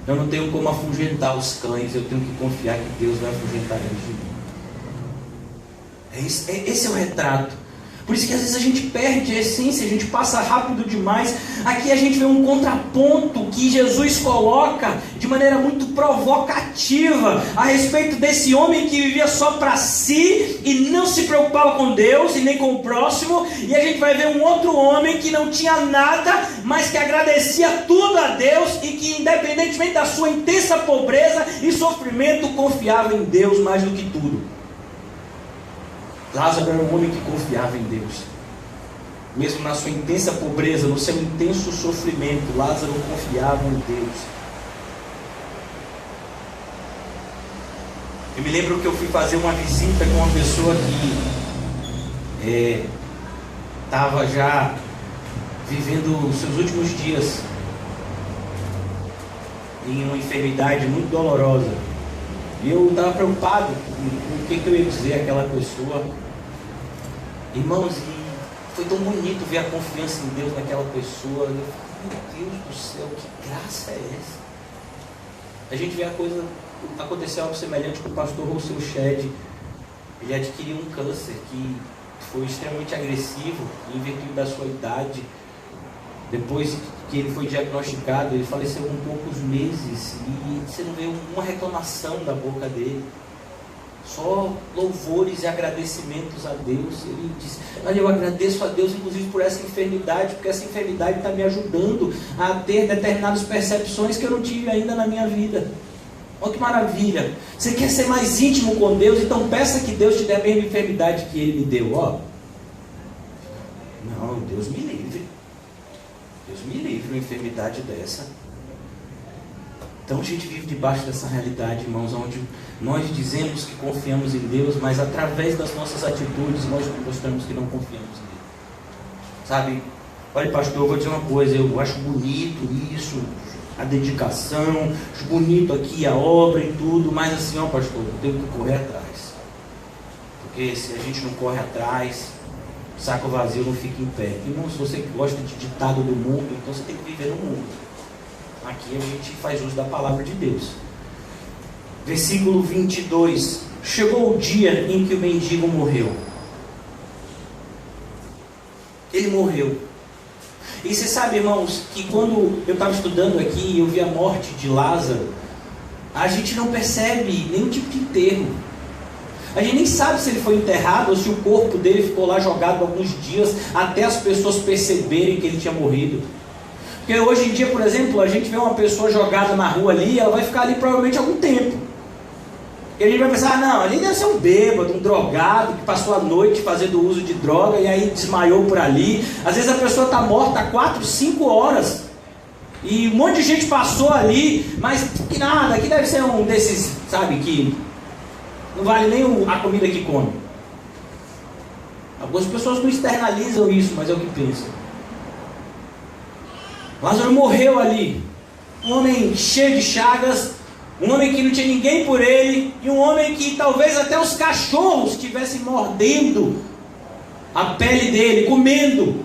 Eu não tenho como afugentar os cães, eu tenho que confiar que Deus vai afugentar eles de mim. Esse é o retrato. Por isso que às vezes a gente perde a essência, a gente passa rápido demais. Aqui a gente vê um contraponto que Jesus coloca de maneira muito provocativa a respeito desse homem que vivia só para si e não se preocupava com Deus e nem com o próximo. E a gente vai ver um outro homem que não tinha nada, mas que agradecia tudo a Deus e que, independentemente da sua intensa pobreza e sofrimento, confiava em Deus mais do que tudo. Lázaro era um homem que confiava em Deus. Mesmo na sua intensa pobreza, no seu intenso sofrimento, Lázaro confiava em Deus. Eu me lembro que eu fui fazer uma visita com uma pessoa que estava já vivendo os seus últimos dias em uma enfermidade muito dolorosa. E eu estava preocupado com o que eu ia dizer àquela pessoa. Irmãos, e foi tão bonito ver a confiança em Deus naquela pessoa. Eu falei, meu Deus do céu, que graça é essa? A gente vê a coisa, aconteceu algo semelhante com o pastor Russell Shedd. Ele adquiriu um câncer que foi extremamente agressivo, em virtude da sua idade. Depois que ele foi diagnosticado, ele faleceu com poucos meses e você não vê uma reclamação da boca dele, só louvores e agradecimentos a Deus. Ele disse, olha, eu agradeço a Deus inclusive por essa enfermidade, porque essa enfermidade está me ajudando a ter determinadas percepções que eu não tive ainda na minha vida. Olha que maravilha. Você quer ser mais íntimo com Deus? Então peça que Deus te dê a mesma enfermidade que Ele me deu. Ó, não, Deus me livre. Deus me livre uma enfermidade dessa. Então a gente vive debaixo dessa realidade, irmãos, onde nós dizemos que confiamos em Deus, mas através das nossas atitudes nós mostramos que não confiamos nele. Sabe? Olha, pastor, eu vou dizer uma coisa, eu acho bonito isso, a dedicação, acho bonito aqui a obra e tudo, mas assim, ó, pastor, eu tenho que correr atrás. Porque se a gente não corre atrás, saco vazio não fica em pé. Irmão, se você gosta de ditado do mundo, então você tem que viver no mundo. Aqui a gente faz uso da palavra de Deus. Versículo 22. Chegou o dia em que o mendigo morreu. Ele morreu. E você sabe, irmãos, que quando eu estava estudando aqui e eu vi a morte de Lázaro, a gente não percebe nenhum tipo de enterro. A gente nem sabe se ele foi enterrado ou se o corpo dele ficou lá jogado alguns dias até as pessoas perceberem que ele tinha morrido. Porque hoje em dia, por exemplo, a gente vê uma pessoa jogada na rua ali, ela vai ficar ali provavelmente algum tempo. E a gente vai pensar, não, ali deve ser um bêbado, um drogado, que passou a noite fazendo uso de droga e aí desmaiou por ali. Às vezes a pessoa está morta há 4, 5 horas. E um monte de gente passou ali, mas que nada, aqui deve ser um desses, sabe, que não vale nem a comida que come. Algumas pessoas não externalizam isso, mas é o que pensam. Lázaro morreu ali. Um homem cheio de chagas, um homem que não tinha ninguém por ele, e um homem que talvez até os cachorros estivessem mordendo a pele dele, comendo.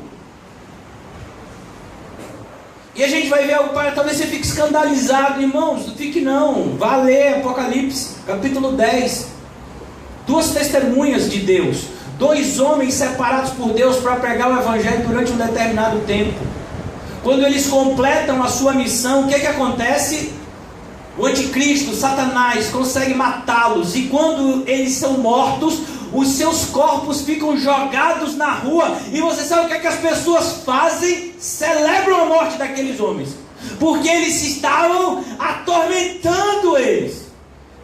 E a gente vai ver algo para, talvez você fique escandalizado, irmãos, não fique não. Vá ler Apocalipse, capítulo 10. 2 testemunhas de Deus, 2 homens separados por Deus para pregar o Evangelho durante um determinado tempo. Quando eles completam a sua missão, o que acontece? O anticristo, Satanás, consegue matá-los. E quando eles são mortos, os seus corpos ficam jogados na rua. E você sabe o que as pessoas fazem? Celebram a morte daqueles homens, porque eles estavam atormentando eles.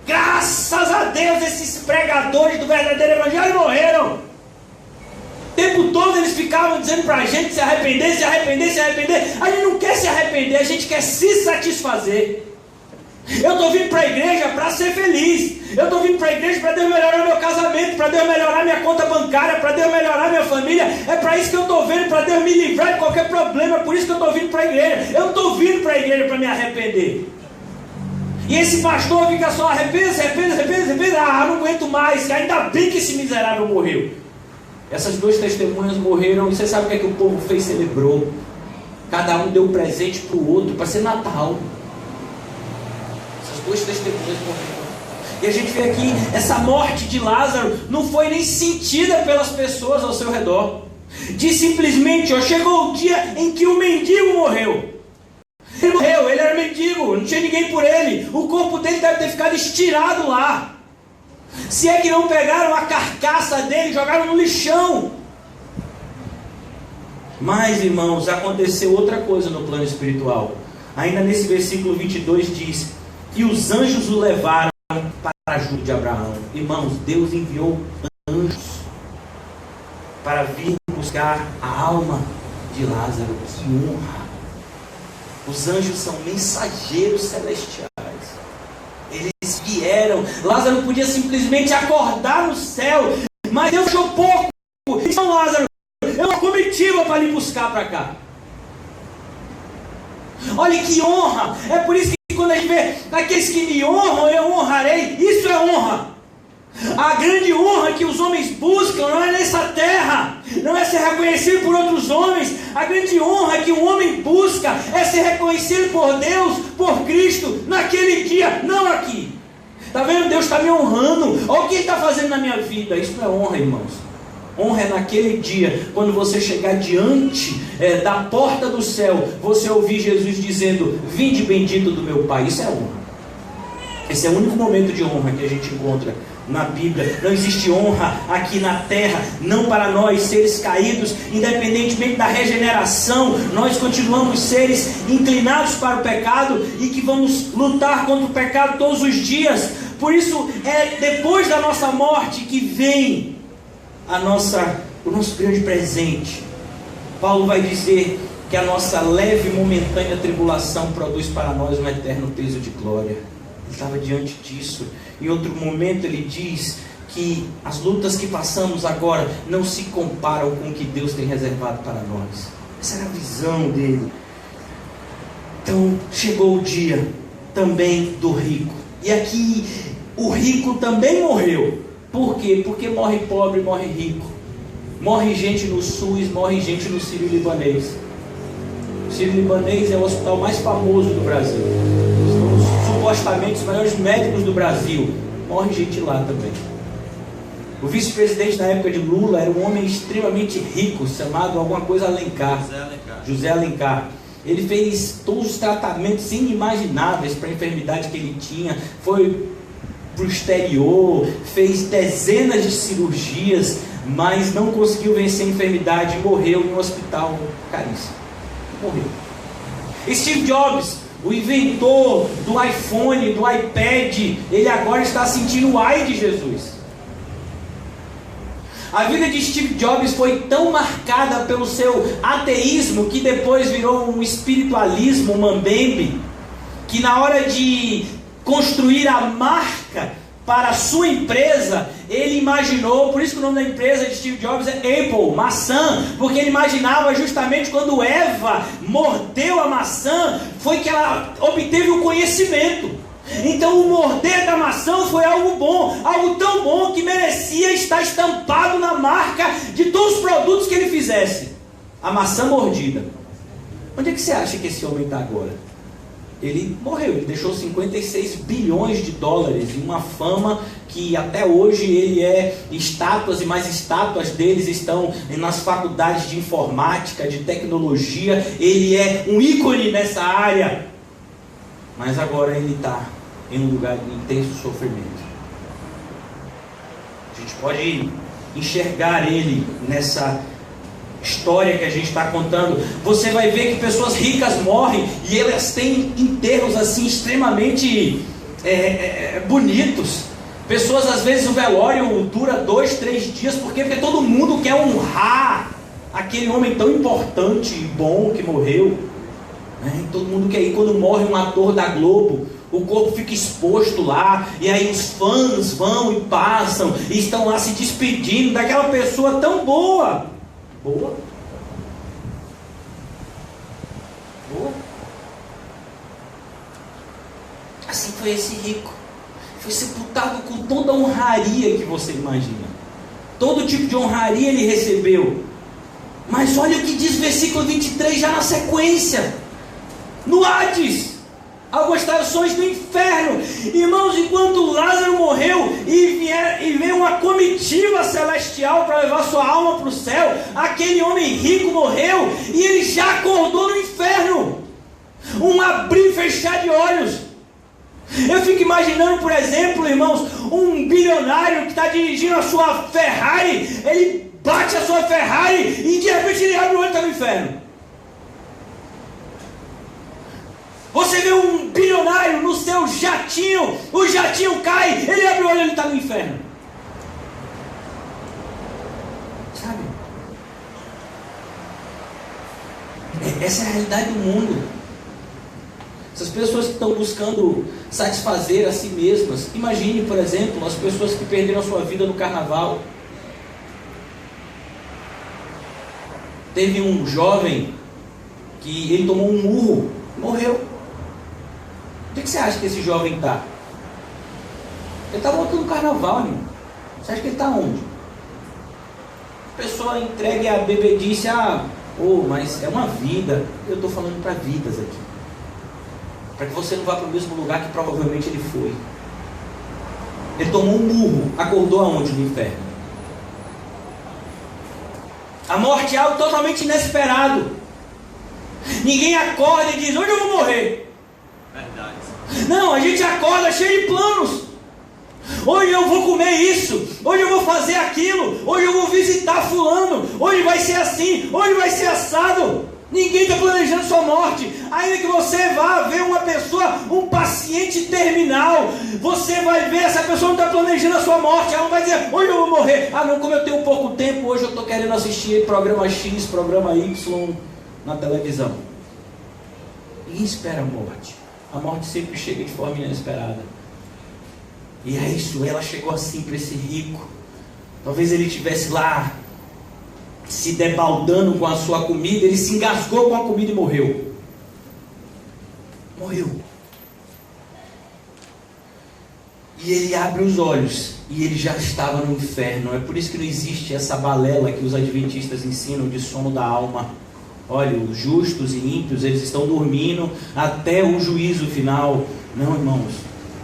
Graças a Deus, esses pregadores do verdadeiro evangelho morreram. O tempo todo eles ficavam dizendo para a gente se arrepender, se arrepender, se arrepender. A gente não quer se arrepender, a gente quer se satisfazer. Eu estou vindo para a igreja para ser feliz. Eu estou vindo para a igreja para Deus melhorar meu casamento, para Deus melhorar minha conta bancária, para Deus melhorar minha família. É para isso que eu estou vindo, para Deus me livrar de qualquer problema. É por isso que eu estou vindo para a igreja. Eu não estou vindo para a igreja para me arrepender. E esse pastor fica só arrepende. Ah, não aguento mais. Ainda bem que esse miserável morreu. Essas duas testemunhas morreram. E você sabe o que é que o povo fez? Celebrou. Cada um deu um presente para o outro, para ser Natal. Essas duas testemunhas morreram. E a gente vê aqui, essa morte de Lázaro não foi nem sentida pelas pessoas ao seu redor. Diz simplesmente, chegou o dia em que o mendigo morreu. Ele morreu, ele era mendigo, não tinha ninguém por ele. O corpo dele deve ter ficado estirado lá. Se é que não pegaram a carcaça dele e jogaram no lixão. Mas, irmãos, aconteceu outra coisa no plano espiritual. Ainda nesse versículo 22 diz: e os anjos o levaram para junto de Abraão. Irmãos, Deus enviou anjos para vir buscar a alma de Lázaro. Que honra! Os anjos são mensageiros celestiais. Eles vieram. Lázaro podia simplesmente acordar no céu, mas Deus achou pouco. Então, Lázaro, é uma comitiva para lhe buscar para cá. Olha que honra! É por isso que quando a gente vê aqueles que me honram, eu honrarei. Isso é honra. A grande honra que os homens buscam não é nessa terra, não é ser reconhecido por outros homens. A grande honra que um homem busca é ser reconhecido por Deus, por Cristo, naquele dia, não aqui. Está vendo? Deus está me honrando. Olha o que Ele está fazendo na minha vida. Isso não é honra, irmãos. Honra é naquele dia, quando você chegar diante da porta do céu, você ouvir Jesus dizendo: vinde bendito do meu Pai. Isso é honra. Esse é o único momento de honra que a gente encontra na Bíblia. Não existe honra aqui na terra, não para nós, seres caídos. Independentemente da regeneração, nós continuamos seres inclinados para o pecado e que vamos lutar contra o pecado todos os dias. Por isso é depois da nossa morte que vem o nosso grande presente. Paulo vai dizer que a nossa leve e momentânea tribulação produz para nós um eterno peso de glória. Ele estava diante disso. Em outro momento ele diz que as lutas que passamos agora não se comparam com o que Deus tem reservado para nós. Essa era a visão dele. Então chegou o dia também do rico. E aqui o rico também morreu. Por quê? Porque morre pobre, morre rico. Morre gente no SUS, morre gente no Sírio-Libanês. O Sírio-Libanês é o hospital mais famoso do Brasil. São supostamente os maiores médicos do Brasil. Morre gente lá também. O vice-presidente na época de Lula era um homem extremamente rico, chamado alguma coisa Alencar. José Alencar. Ele fez todos os tratamentos inimagináveis para a enfermidade que ele tinha. Foi para o exterior, fez dezenas de cirurgias, mas não conseguiu vencer a enfermidade e morreu em um hospital caríssimo. Morreu. Steve Jobs, o inventor do iPhone, do iPad, ele agora está sentindo o ai de Jesus. A vida de Steve Jobs foi tão marcada pelo seu ateísmo, que depois virou um espiritualismo, um mambembe, que na hora de construir a marca para a sua empresa, ele imaginou, por isso que o nome da empresa de Steve Jobs é Apple, maçã, porque ele imaginava justamente quando Eva mordeu a maçã, foi que ela obteve o conhecimento. Então o morder da maçã foi algo bom, algo tão bom que merecia estar estampado na marca de todos os produtos que ele fizesse. A maçã mordida. Onde é que você acha que esse homem está agora? ele morreu, ele deixou 56 bilhões de dólares e uma fama que até hoje ele é estátuas e mais estátuas deles estão nas faculdades de informática, de tecnologia. Ele é um ícone nessa área, mas agora ele está em um lugar de intenso sofrimento. A gente pode enxergar ele nessa história que a gente está contando. Você vai ver que pessoas ricas morrem e elas têm enterros assim extremamente bonitos. Pessoas, às vezes o velório dura 2, 3 dias. Por quê? Porque todo mundo quer honrar aquele homem tão importante e bom que morreu, né? Todo mundo quer ir. Quando morre um ator da Globo, o corpo fica exposto lá, e aí os fãs vão e passam e estão lá se despedindo daquela pessoa tão boa. Boa? Assim foi esse rico. Foi sepultado com toda a honraria que você imagina. Todo tipo de honraria ele recebeu. Mas olha o que diz versículo 23 já na sequência. No Hades, algumas traduções do inferno. Irmãos, enquanto Lázaro morreu e veio uma comitiva celestial para levar sua alma para o céu, aquele homem rico morreu e ele já acordou no inferno. Um abrir e fechar de olhos. Eu fico imaginando, por exemplo, irmãos, um bilionário que está dirigindo a sua Ferrari. Ele bate a sua Ferrari e de repente ele abre o olho e está no inferno. Você vê um bilionário no seu jatinho, o jatinho cai, ele abre o olho e ele está no inferno. Sabe? Essa é a realidade do mundo. Essas pessoas que estão buscando satisfazer a si mesmas. Imagine, por exemplo, as pessoas que perderam a sua vida no carnaval. Teve um jovem que ele tomou um murro, morreu. Onde é que você acha que esse jovem está? Ele está voltando no carnaval, irmão. Você acha que ele está onde? A pessoa entregue a bebedice, mas é uma vida. Eu estou falando para vidas aqui. Para que você não vá para o mesmo lugar que provavelmente ele foi. Ele tomou um murro, acordou aonde? No inferno. A morte é algo totalmente inesperado. Ninguém acorda e diz: hoje eu vou morrer. Verdade. Não, a gente acorda cheio de planos. Hoje eu vou comer isso, hoje eu vou fazer aquilo, hoje eu vou visitar fulano, hoje vai ser assim, hoje vai ser assado. Ninguém está planejando sua morte. Ainda que você vá ver uma pessoa, um paciente terminal, você vai ver, essa pessoa não está planejando a sua morte. Ela não vai dizer: hoje eu vou morrer. Não, como eu tenho pouco tempo, hoje eu estou querendo assistir programa X, programa Y na televisão. Ninguém espera a morte. A morte sempre chega de forma inesperada. E é isso, ela chegou assim para esse rico. Talvez ele estivesse lá se debaldando com a sua comida, ele se engasgou com a comida e morreu. Morreu. E ele abre os olhos e ele já estava no inferno. É por isso que não existe essa balela que os adventistas ensinam de sono da alma. Olha, os justos e ímpios, eles estão dormindo até o juízo final. Não, irmãos.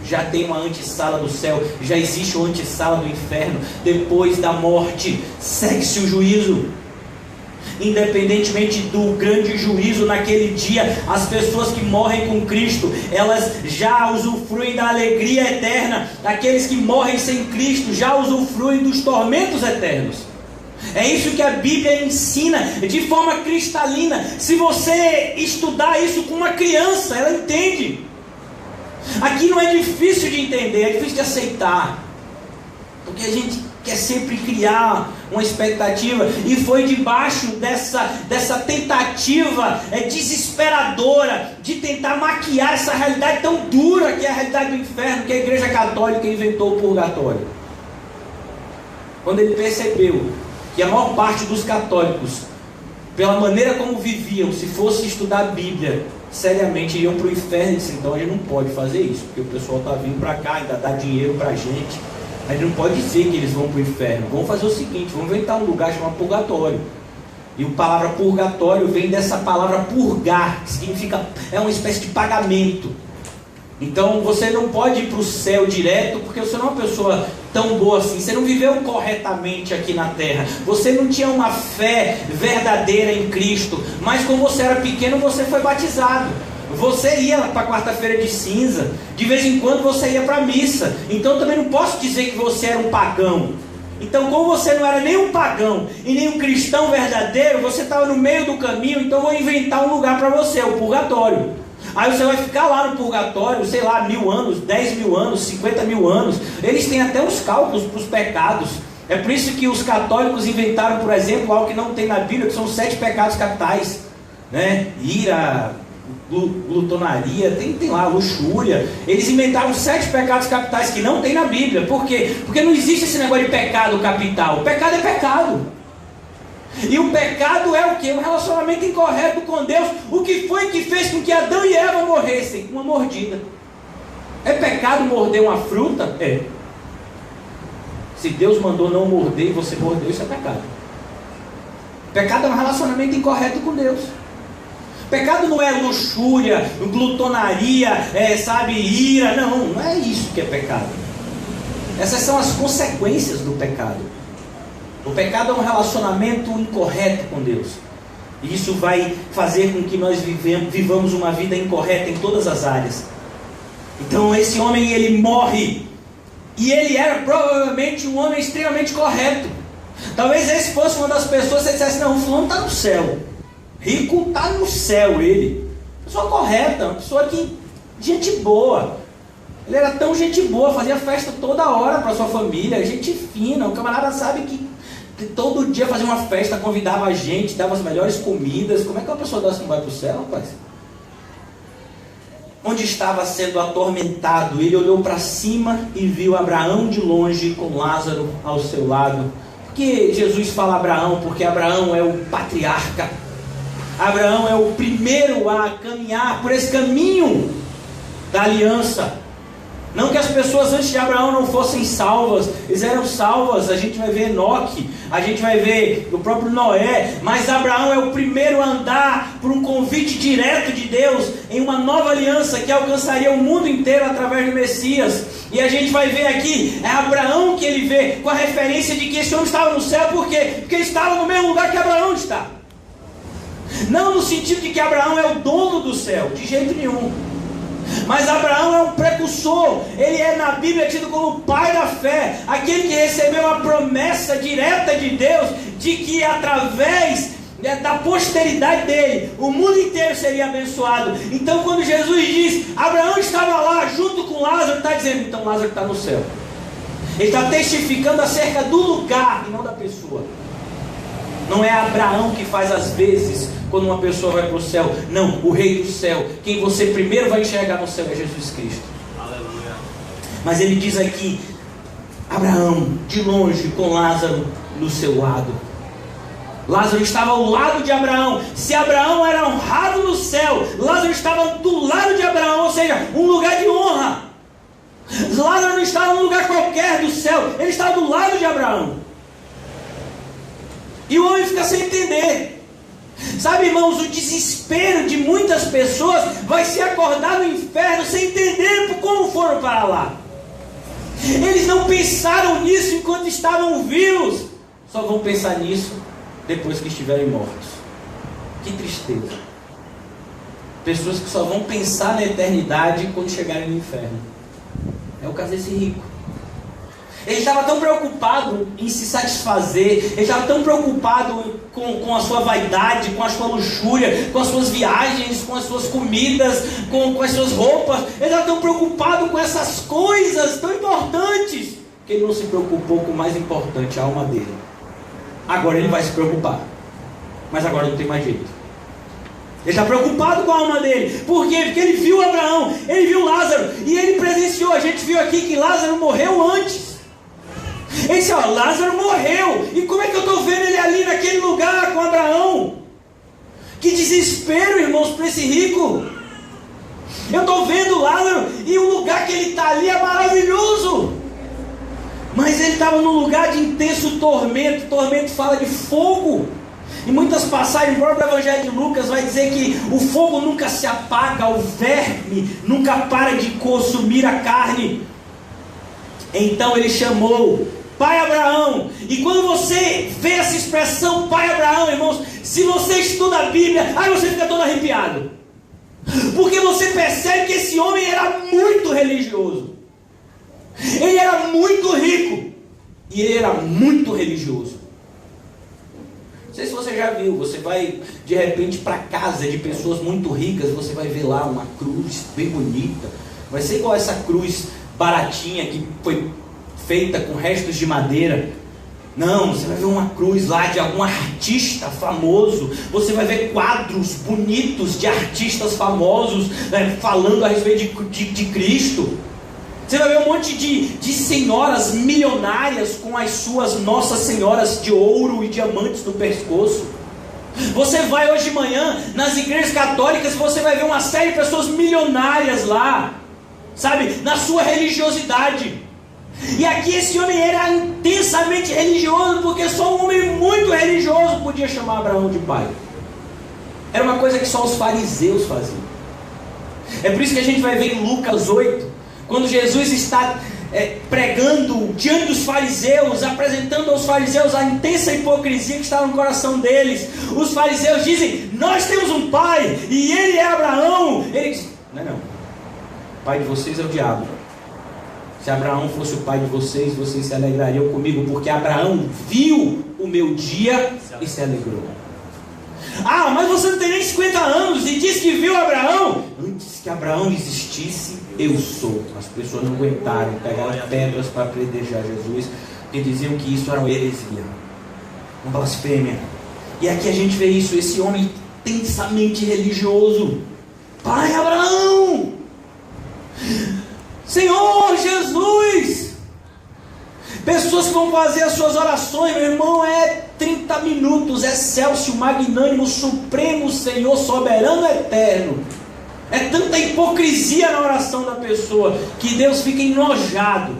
Já tem uma antessala do céu, já existe uma antessala do inferno. Depois da morte, segue-se o juízo. Independentemente do grande juízo naquele dia, as pessoas que morrem com Cristo, elas já usufruem da alegria eterna. Aqueles que morrem sem Cristo já usufruem dos tormentos eternos. É isso que a Bíblia ensina de forma cristalina. Se você estudar isso com uma criança, ela entende. Aqui não é difícil de entender, é difícil de aceitar, porque a gente quer sempre criar uma expectativa, e foi debaixo dessa tentativa desesperadora de tentar maquiar essa realidade tão dura que é a realidade do inferno, que a Igreja Católica inventou o purgatório. Quando ele percebeu que a maior parte dos católicos, pela maneira como viviam, se fosse estudar a Bíblia seriamente, iam para o inferno. Disse: então a gente não pode fazer isso, porque o pessoal está vindo para cá, ainda dá dinheiro para a gente não pode dizer que eles vão para o inferno. Vamos fazer o seguinte: vamos inventar um lugar chamado purgatório, E a palavra purgatório vem dessa palavra purgar, que significa, é uma espécie de pagamento. Então você não pode ir para o céu direto, porque você não é uma pessoa tão boa assim. Você não viveu corretamente aqui na terra. Você não tinha uma fé verdadeira em Cristo. Mas quando você era pequeno, você foi batizado. Você ia para a quarta-feira de cinza. De vez em quando você ia para a missa. Então eu também não posso dizer que você era um pagão. Então, como você não era nem um pagão e nem um cristão verdadeiro, você estava no meio do caminho. Então eu vou inventar um lugar para você, o purgatório. Aí você vai ficar lá no purgatório, sei lá, 1000 anos, 10 mil anos, 50 mil anos. Eles têm até os cálculos para os pecados. É por isso que os católicos inventaram, por exemplo, algo que não tem na Bíblia, que são 7 pecados capitais, né? Ira, glutonaria, tem lá, luxúria. Eles inventaram 7 pecados capitais que não tem na Bíblia. Por quê? Porque não existe esse negócio de pecado capital. O pecado é pecado. E o pecado é o quê? Um relacionamento incorreto com Deus. O que foi que fez com que Adão e Eva morressem? Uma mordida. É pecado morder uma fruta? É. Se Deus mandou não morder e você mordeu, isso é pecado. Pecado é um relacionamento incorreto com Deus. Pecado não é luxúria, glutonaria, ira. Não é isso que é pecado. Essas são as consequências do pecado. O pecado é um relacionamento incorreto com Deus. E isso vai fazer com que nós vivamos uma vida incorreta em todas as áreas. Então esse homem, ele morre. E ele era provavelmente um homem extremamente correto. Talvez esse fosse uma das pessoas que você dissesse, não, o fulano está no céu. Rico está no céu, ele. Pessoa correta, uma pessoa que... gente boa. Ele era tão gente boa, fazia festa toda hora para sua família. Gente fina, o camarada sabe que todo dia fazia uma festa, convidava a gente, dava as melhores comidas. Como é que uma pessoa dessa não vai para o céu, rapaz? Onde estava sendo atormentado, ele olhou para cima e viu Abraão de longe com Lázaro ao seu lado. Por que Jesus fala Abraão? Porque Abraão é o patriarca. Abraão é o primeiro a caminhar por esse caminho da aliança. Não que as pessoas antes de Abraão não fossem salvas, eles eram salvas. A gente vai ver Enoque, a gente vai ver o próprio Noé, mas Abraão é o primeiro a andar por um convite direto de Deus em uma nova aliança que alcançaria o mundo inteiro através do Messias. E a gente vai ver aqui, é Abraão que ele vê com a referência de que esse homem estava no céu. Por quê? Porque ele estava no mesmo lugar que Abraão está. Não no sentido de que Abraão é o dono do céu, de jeito nenhum. Mas Abraão é um precursor. Ele é na Bíblia tido como o pai da fé, aquele que recebeu a promessa direta de Deus de que através da posteridade dele o mundo inteiro seria abençoado. Então quando Jesus diz Abraão estava lá junto com Lázaro, está dizendo, então Lázaro está no céu. Ele está testificando acerca do lugar e não da pessoa. Não é Abraão que faz as vezes quando uma pessoa vai para o céu. Não, o rei do céu. Quem você primeiro vai enxergar no céu é Jesus Cristo. Aleluia. Mas ele diz aqui, Abraão, de longe, com Lázaro no seu lado. Lázaro estava ao lado de Abraão. Se Abraão era honrado no céu, Lázaro estava do lado de Abraão, ou seja, um lugar de honra. Lázaro não estava num lugar qualquer do céu, ele estava do lado de Abraão. E o homem fica sem entender. Sabe, irmãos, o desespero de muitas pessoas vai se acordar no inferno sem entender como foram para lá. Eles não pensaram nisso enquanto estavam vivos. Só vão pensar nisso depois que estiverem mortos. Que tristeza. Pessoas que só vão pensar na eternidade quando chegarem no inferno. É o caso desse rico. Ele estava tão preocupado em se satisfazer, ele estava tão preocupado com a sua vaidade, com a sua luxúria, com as suas viagens, com as suas comidas, com as suas roupas. Ele estava tão preocupado com essas coisas tão importantes, que ele não se preocupou com o mais importante, a alma dele. Agora ele vai se preocupar, mas agora não tem mais jeito. Ele está preocupado com a alma dele. Por quê? Porque ele viu Abraão, ele viu Lázaro, e ele presenciou. A gente viu aqui que Lázaro morreu antes. Ele disse, Lázaro morreu. E como é que eu estou vendo ele ali naquele lugar com Abraão? Que desespero, irmãos, para esse rico. Eu estou vendo Lázaro e o lugar que ele está ali é maravilhoso. Mas ele estava num lugar de intenso tormento. Tormento fala de fogo. Em muitas passagens, o próprio Evangelho de Lucas vai dizer que o fogo nunca se apaga, o verme nunca para de consumir a carne. Então ele chamou Pai Abraão. E quando você vê essa expressão Pai Abraão, irmãos, se você estuda a Bíblia, aí você fica todo arrepiado, porque você percebe que esse homem era muito religioso, ele era muito rico e ele era muito religioso. Não sei se você já viu, você vai de repente para casa de pessoas muito ricas, você vai ver lá uma cruz bem bonita, vai ser igual essa cruz baratinha que foi feita com restos de madeira. Não, você vai ver uma cruz lá de algum artista famoso, você vai ver quadros bonitos de artistas famosos, né, falando a respeito de Cristo. Você vai ver um monte de senhoras milionárias com as suas Nossas Senhoras de ouro e diamantes no pescoço. Você vai hoje de manhã nas igrejas católicas, você vai ver uma série de pessoas milionárias lá, sabe, na sua religiosidade. E aqui esse homem era intensamente religioso, porque só um homem muito religioso podia chamar Abraão de pai. Era uma coisa que só os fariseus faziam. É por isso que a gente vai ver em Lucas 8, quando Jesus está pregando diante dos fariseus, apresentando aos fariseus a intensa hipocrisia que estava no coração deles. Os fariseus dizem: nós temos um pai, e ele é Abraão. Ele diz: não, o pai de vocês é o diabo. Se Abraão fosse o pai de vocês, vocês se alegrariam comigo, porque Abraão viu o meu dia e se alegrou. Ah, mas você não tem nem 50 anos e diz que viu Abraão? Antes que Abraão existisse, eu sou. As pessoas não aguentaram, pegaram pedras para apedrejar Jesus, e diziam que isso era uma heresia, uma blasfêmia. E aqui a gente vê isso, esse homem intensamente religioso. Pai Abraão, Senhor Jesus. Pessoas que vão fazer as suas orações, meu irmão, é 30 minutos, excelso, magnânimo, supremo, Senhor, soberano, eterno. É tanta hipocrisia na oração da pessoa, que Deus fica enojado.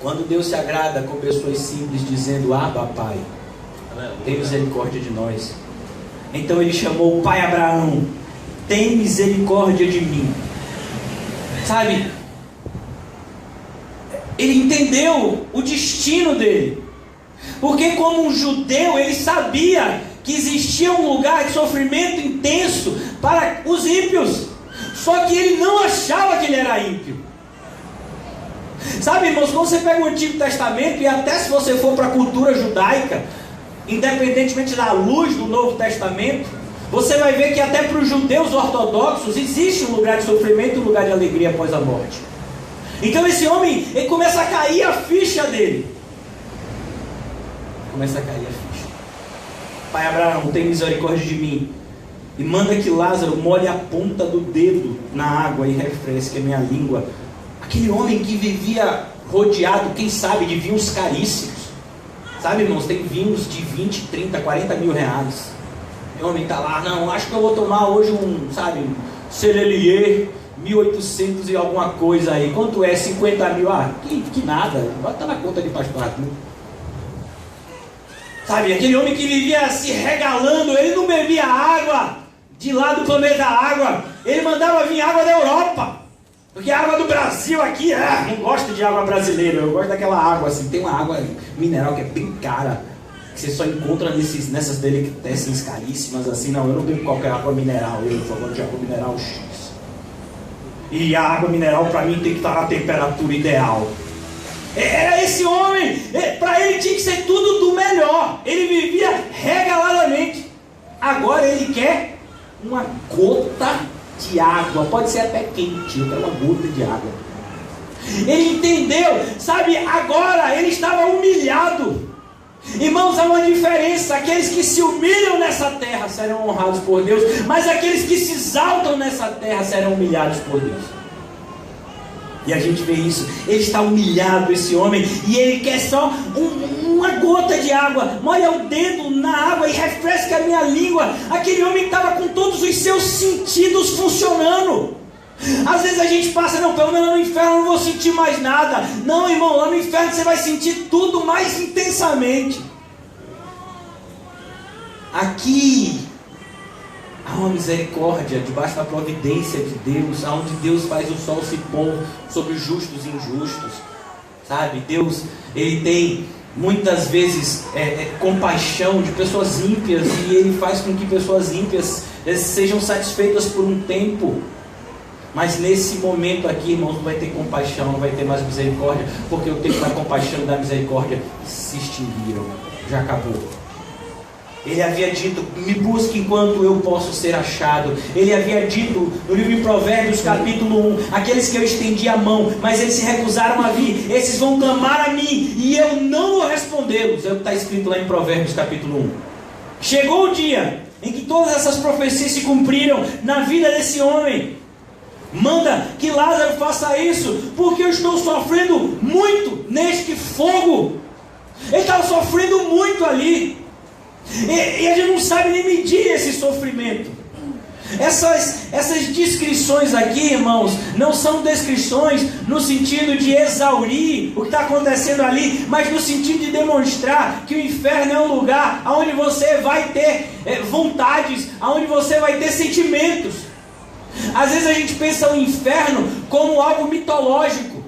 Quando Deus se agrada com pessoas simples, dizendo: Abba, Pai, tem misericórdia de nós. Então ele chamou o Pai Abraão: tem misericórdia de mim. Sabe, ele entendeu o destino dele, porque como um judeu ele sabia que existia um lugar de sofrimento intenso para os ímpios, só que ele não achava que ele era ímpio. Sabe, irmãos, quando você pega o Antigo Testamento, e até se você for para a cultura judaica, independentemente da luz do Novo Testamento, você vai ver que até para os judeus ortodoxos existe um lugar de sofrimento e um lugar de alegria após a morte. Então esse homem, ele começa a cair a ficha dele. Começa a cair a ficha. Pai Abraão, tem misericórdia de mim, e manda que Lázaro molhe a ponta do dedo na água e refresque a minha língua. Aquele homem que vivia rodeado, quem sabe, de vinhos caríssimos. Sabe, irmãos, tem vinhos de 20, 30, 40 mil reais. O homem está lá: não, acho que eu vou tomar hoje um Celelier 1800 e alguma coisa aí. Quanto é? 50 mil? Ah, que nada, bota na conta de pastor Arthur. Sabe, aquele homem que vivia se regalando, ele não bebia água de lá do planeta água, ele mandava vir água da Europa, porque a água do Brasil aqui, não gosto de água brasileira, eu gosto daquela água assim. Tem uma água mineral que é bem cara, que você só encontra nessas delicatessens caríssimas assim. Não, eu não bebo qualquer água mineral, eu só gosto de água mineral X. E a água mineral para mim tem que estar na temperatura ideal. Era esse homem, para ele tinha que ser tudo do melhor. Ele vivia regaladamente. Agora ele quer uma gota de água, pode ser até quente, eu quero uma gota de água. Ele entendeu, sabe, agora ele estava humilhado. Irmãos, há uma diferença: aqueles que se humilham nessa terra serão honrados por Deus, mas aqueles que se exaltam nessa terra serão humilhados por Deus. E a gente vê isso, ele está humilhado, esse homem, e ele quer só uma gota de água. Molha o dedo na água e refresca a minha língua. Aquele homem estava com todos os seus sentidos funcionando. Às vezes a gente passa: não, pelo menos no inferno eu não vou sentir mais nada. Não, irmão, lá no inferno você vai sentir tudo mais intensamente. Aqui há uma misericórdia debaixo da providência de Deus, onde Deus faz o sol se pôr sobre justos e injustos, sabe? Deus, Ele tem muitas vezes compaixão de pessoas ímpias, e Ele faz com que pessoas ímpias sejam satisfeitas por um tempo. Mas nesse momento aqui, irmãos, não vai ter compaixão, não vai ter mais misericórdia, porque o tempo da compaixão e da misericórdia se extinguiram, já acabou. Ele havia dito: me busque enquanto eu posso ser achado. Ele havia dito no livro de Provérbios, capítulo 1, aqueles que eu estendi a mão, mas eles se recusaram a vir, esses vão clamar a mim, e eu não vou respondê-los. É o que está escrito lá em Provérbios, capítulo 1. Chegou o dia em que todas essas profecias se cumpriram na vida desse homem. Manda que Lázaro faça isso, porque eu estou sofrendo muito neste fogo. Ele estava sofrendo muito ali, e a gente não sabe nem medir esse sofrimento. Essas descrições aqui, irmãos, não são descrições no sentido de exaurir o que está acontecendo ali, mas no sentido de demonstrar que o inferno é um lugar onde você vai ter vontades, onde você vai ter sentimentos. Às vezes a gente pensa o inferno como algo mitológico.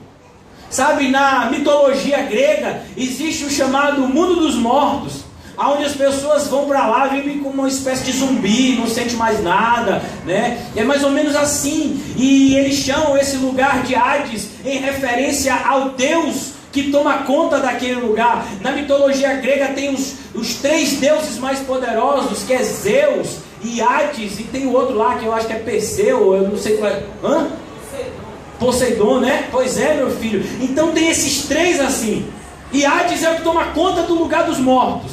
Sabe, na mitologia grega existe o chamado mundo dos mortos, onde as pessoas vão para lá, vivem como uma espécie de zumbi, não sente mais nada, né? É mais ou menos assim. E eles chamam esse lugar de Hades em referência ao Deus que toma conta daquele lugar. Na mitologia grega tem os três deuses mais poderosos, que é Zeus e Hades, e tem o outro lá que eu acho que é Perseu, eu não sei qual é. Poseidon, né? Pois é, meu filho. Então tem esses três assim. E Hades é o que toma conta do lugar dos mortos.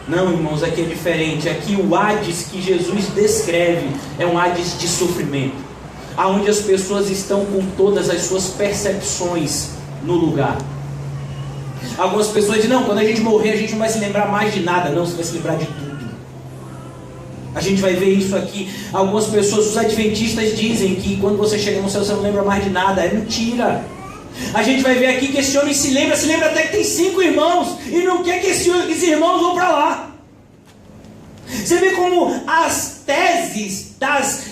Não, irmãos, aqui é diferente. Aqui o Hades que Jesus descreve é um Hades de sofrimento, aonde as pessoas estão com todas as suas percepções no lugar. Algumas pessoas dizem: não, quando a gente morrer a gente não vai se lembrar mais de nada. Não, você vai se lembrar de tudo. A gente vai ver isso aqui. Algumas pessoas, os adventistas, dizem que quando você chega no céu você não lembra mais de nada. É mentira. A gente vai ver aqui que esse homem se lembra até que tem 5 irmãos, e não quer que esses irmãos vão para lá. Você vê como as teses das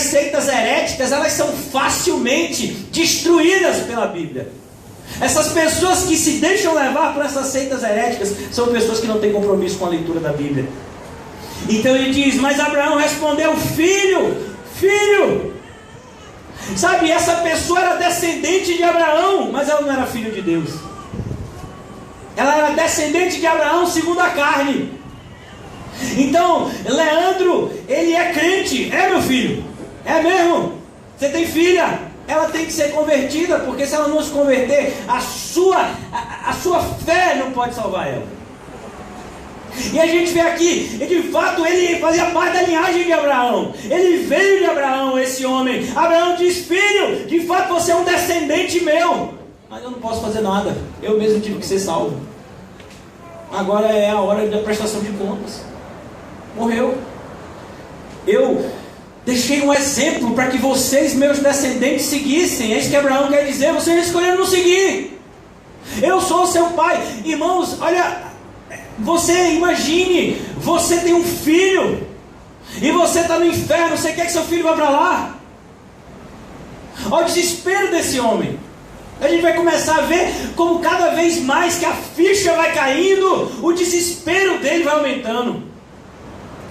seitas heréticas, elas são facilmente destruídas pela Bíblia. Essas pessoas que se deixam levar por essas seitas heréticas são pessoas que não têm compromisso com a leitura da Bíblia. Então ele diz: mas Abraão respondeu: filho. Sabe, essa pessoa era descendente de Abraão, mas ela não era filho de Deus. Ela era descendente de Abraão segundo a carne. Então, Leandro, ele é crente. É, meu filho? É mesmo? Você tem filha? Ela tem que ser convertida, porque se ela não se converter, a sua fé não pode salvar ela. E a gente vê aqui, e de fato ele fazia parte da linhagem de Abraão. Ele veio de Abraão, esse homem. Abraão diz: filho, de fato você é um descendente meu, mas eu não posso fazer nada, eu mesmo tive que ser salvo. Agora é a hora da prestação de contas. Morreu. Eu deixei um exemplo para que vocês, meus descendentes, seguissem. É isso que Abraão quer dizer. Vocês escolheram não seguir. Eu sou o seu pai. Irmãos, olha, você imagine, você tem um filho e você está no inferno. Você quer que seu filho vá para lá? Olha o desespero desse homem. A gente vai começar a ver como cada vez mais que a ficha vai caindo, o desespero dele vai aumentando.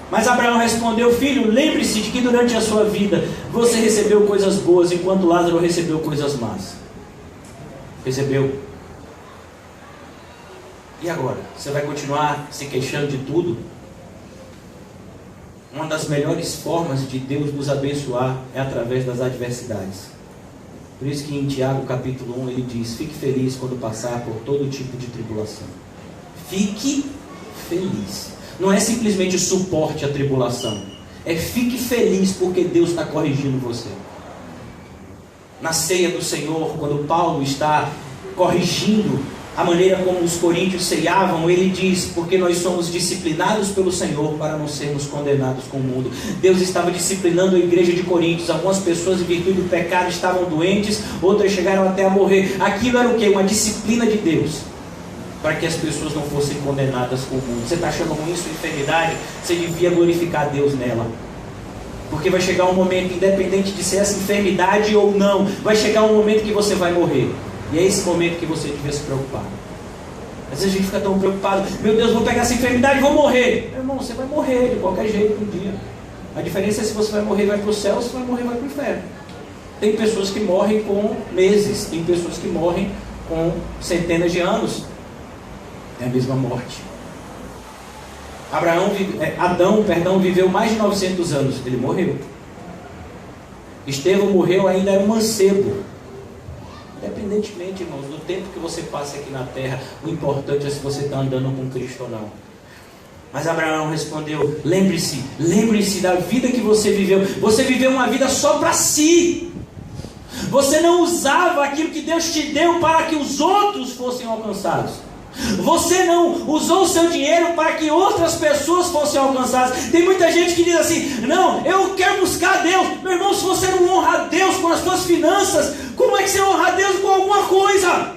Mas Abraão respondeu: filho, lembre-se de que durante a sua vida você recebeu coisas boas, enquanto Lázaro recebeu coisas más. Recebeu. E agora? Você vai continuar se queixando de tudo? Uma das melhores formas de Deus nos abençoar é através das adversidades. Por isso que em Tiago capítulo 1 ele diz: fique feliz quando passar por todo tipo de tribulação. Fique feliz. Não é simplesmente suporte à tribulação. É fique feliz porque Deus está corrigindo você. Na ceia do Senhor, quando Paulo está corrigindo a maneira como os coríntios ceiavam, ele diz: porque nós somos disciplinados pelo Senhor para não sermos condenados com o mundo. Deus estava disciplinando a igreja de Coríntios. Algumas pessoas, em virtude do pecado, estavam doentes, outras chegaram até a morrer. Aquilo era o quê? Uma disciplina de Deus. para que as pessoas não fossem condenadas com o mundo. Você está achando ruim sua enfermidade? Você devia glorificar Deus nela. Porque vai chegar um momento, independente de ser essa enfermidade ou não, vai chegar um momento que você vai morrer. E é esse momento que você devia se preocupar. Às vezes a gente fica tão preocupado: meu Deus, vou pegar essa enfermidade e vou morrer. Meu irmão, você vai morrer de qualquer jeito um dia. A diferença é se você vai morrer e vai para o céu, ou se vai morrer e vai para o inferno. Tem pessoas que morrem com meses, tem pessoas que morrem com centenas de anos. É a mesma morte. Adão viveu mais de 900 anos. Ele morreu. Estevão morreu, ainda era um mancebo. Independentemente, irmãos, do tempo que você passa aqui na terra, o importante é se você está andando com Cristo ou não. Mas Abraão respondeu: lembre-se da vida que você viveu. Você viveu uma vida só para si. Você não usava aquilo que Deus te deu para que os outros fossem alcançados. Você não usou o seu dinheiro para que outras pessoas fossem alcançadas. Tem muita gente que diz assim: não, eu quero buscar Deus. Meu irmão, se você não honra a Deus com as suas finanças, como é que você honra a Deus com alguma coisa?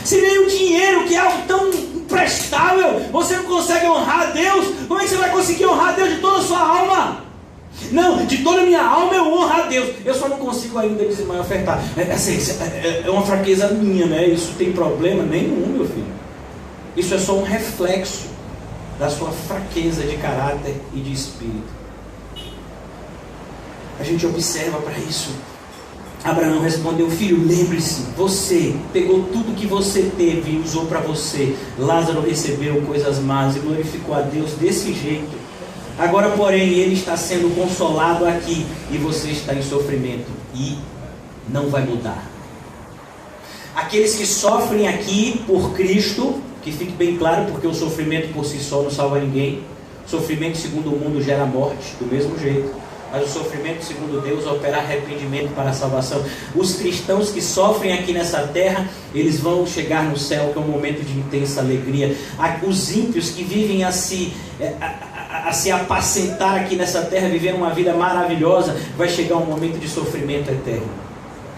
Se nem o dinheiro, que é algo tão imprestável, você não consegue honrar a Deus, como é que você vai conseguir honrar a Deus de toda a sua alma? Não, de toda a minha alma eu honro a Deus. Eu só não consigo ainda dizimar e ofertar. É uma fraqueza minha, né? Isso tem problema nenhum, meu filho. Isso é só um reflexo da sua fraqueza de caráter e de espírito. A gente observa para isso. Abraão respondeu: filho, lembre-se, você pegou tudo que você teve e usou para você. Lázaro recebeu coisas más e glorificou a Deus desse jeito. Agora, porém, ele está sendo consolado aqui e você está em sofrimento e não vai mudar. Aqueles que sofrem aqui por Cristo, que fique bem claro, porque o sofrimento por si só não salva ninguém. O sofrimento segundo o mundo gera morte, do mesmo jeito. Mas o sofrimento segundo Deus opera arrependimento para a salvação. Os cristãos que sofrem aqui nessa terra, eles vão chegar no céu, que é um momento de intensa alegria. Os ímpios que vivem a se apacentar aqui nessa terra, viver uma vida maravilhosa, vai chegar um momento de sofrimento eterno.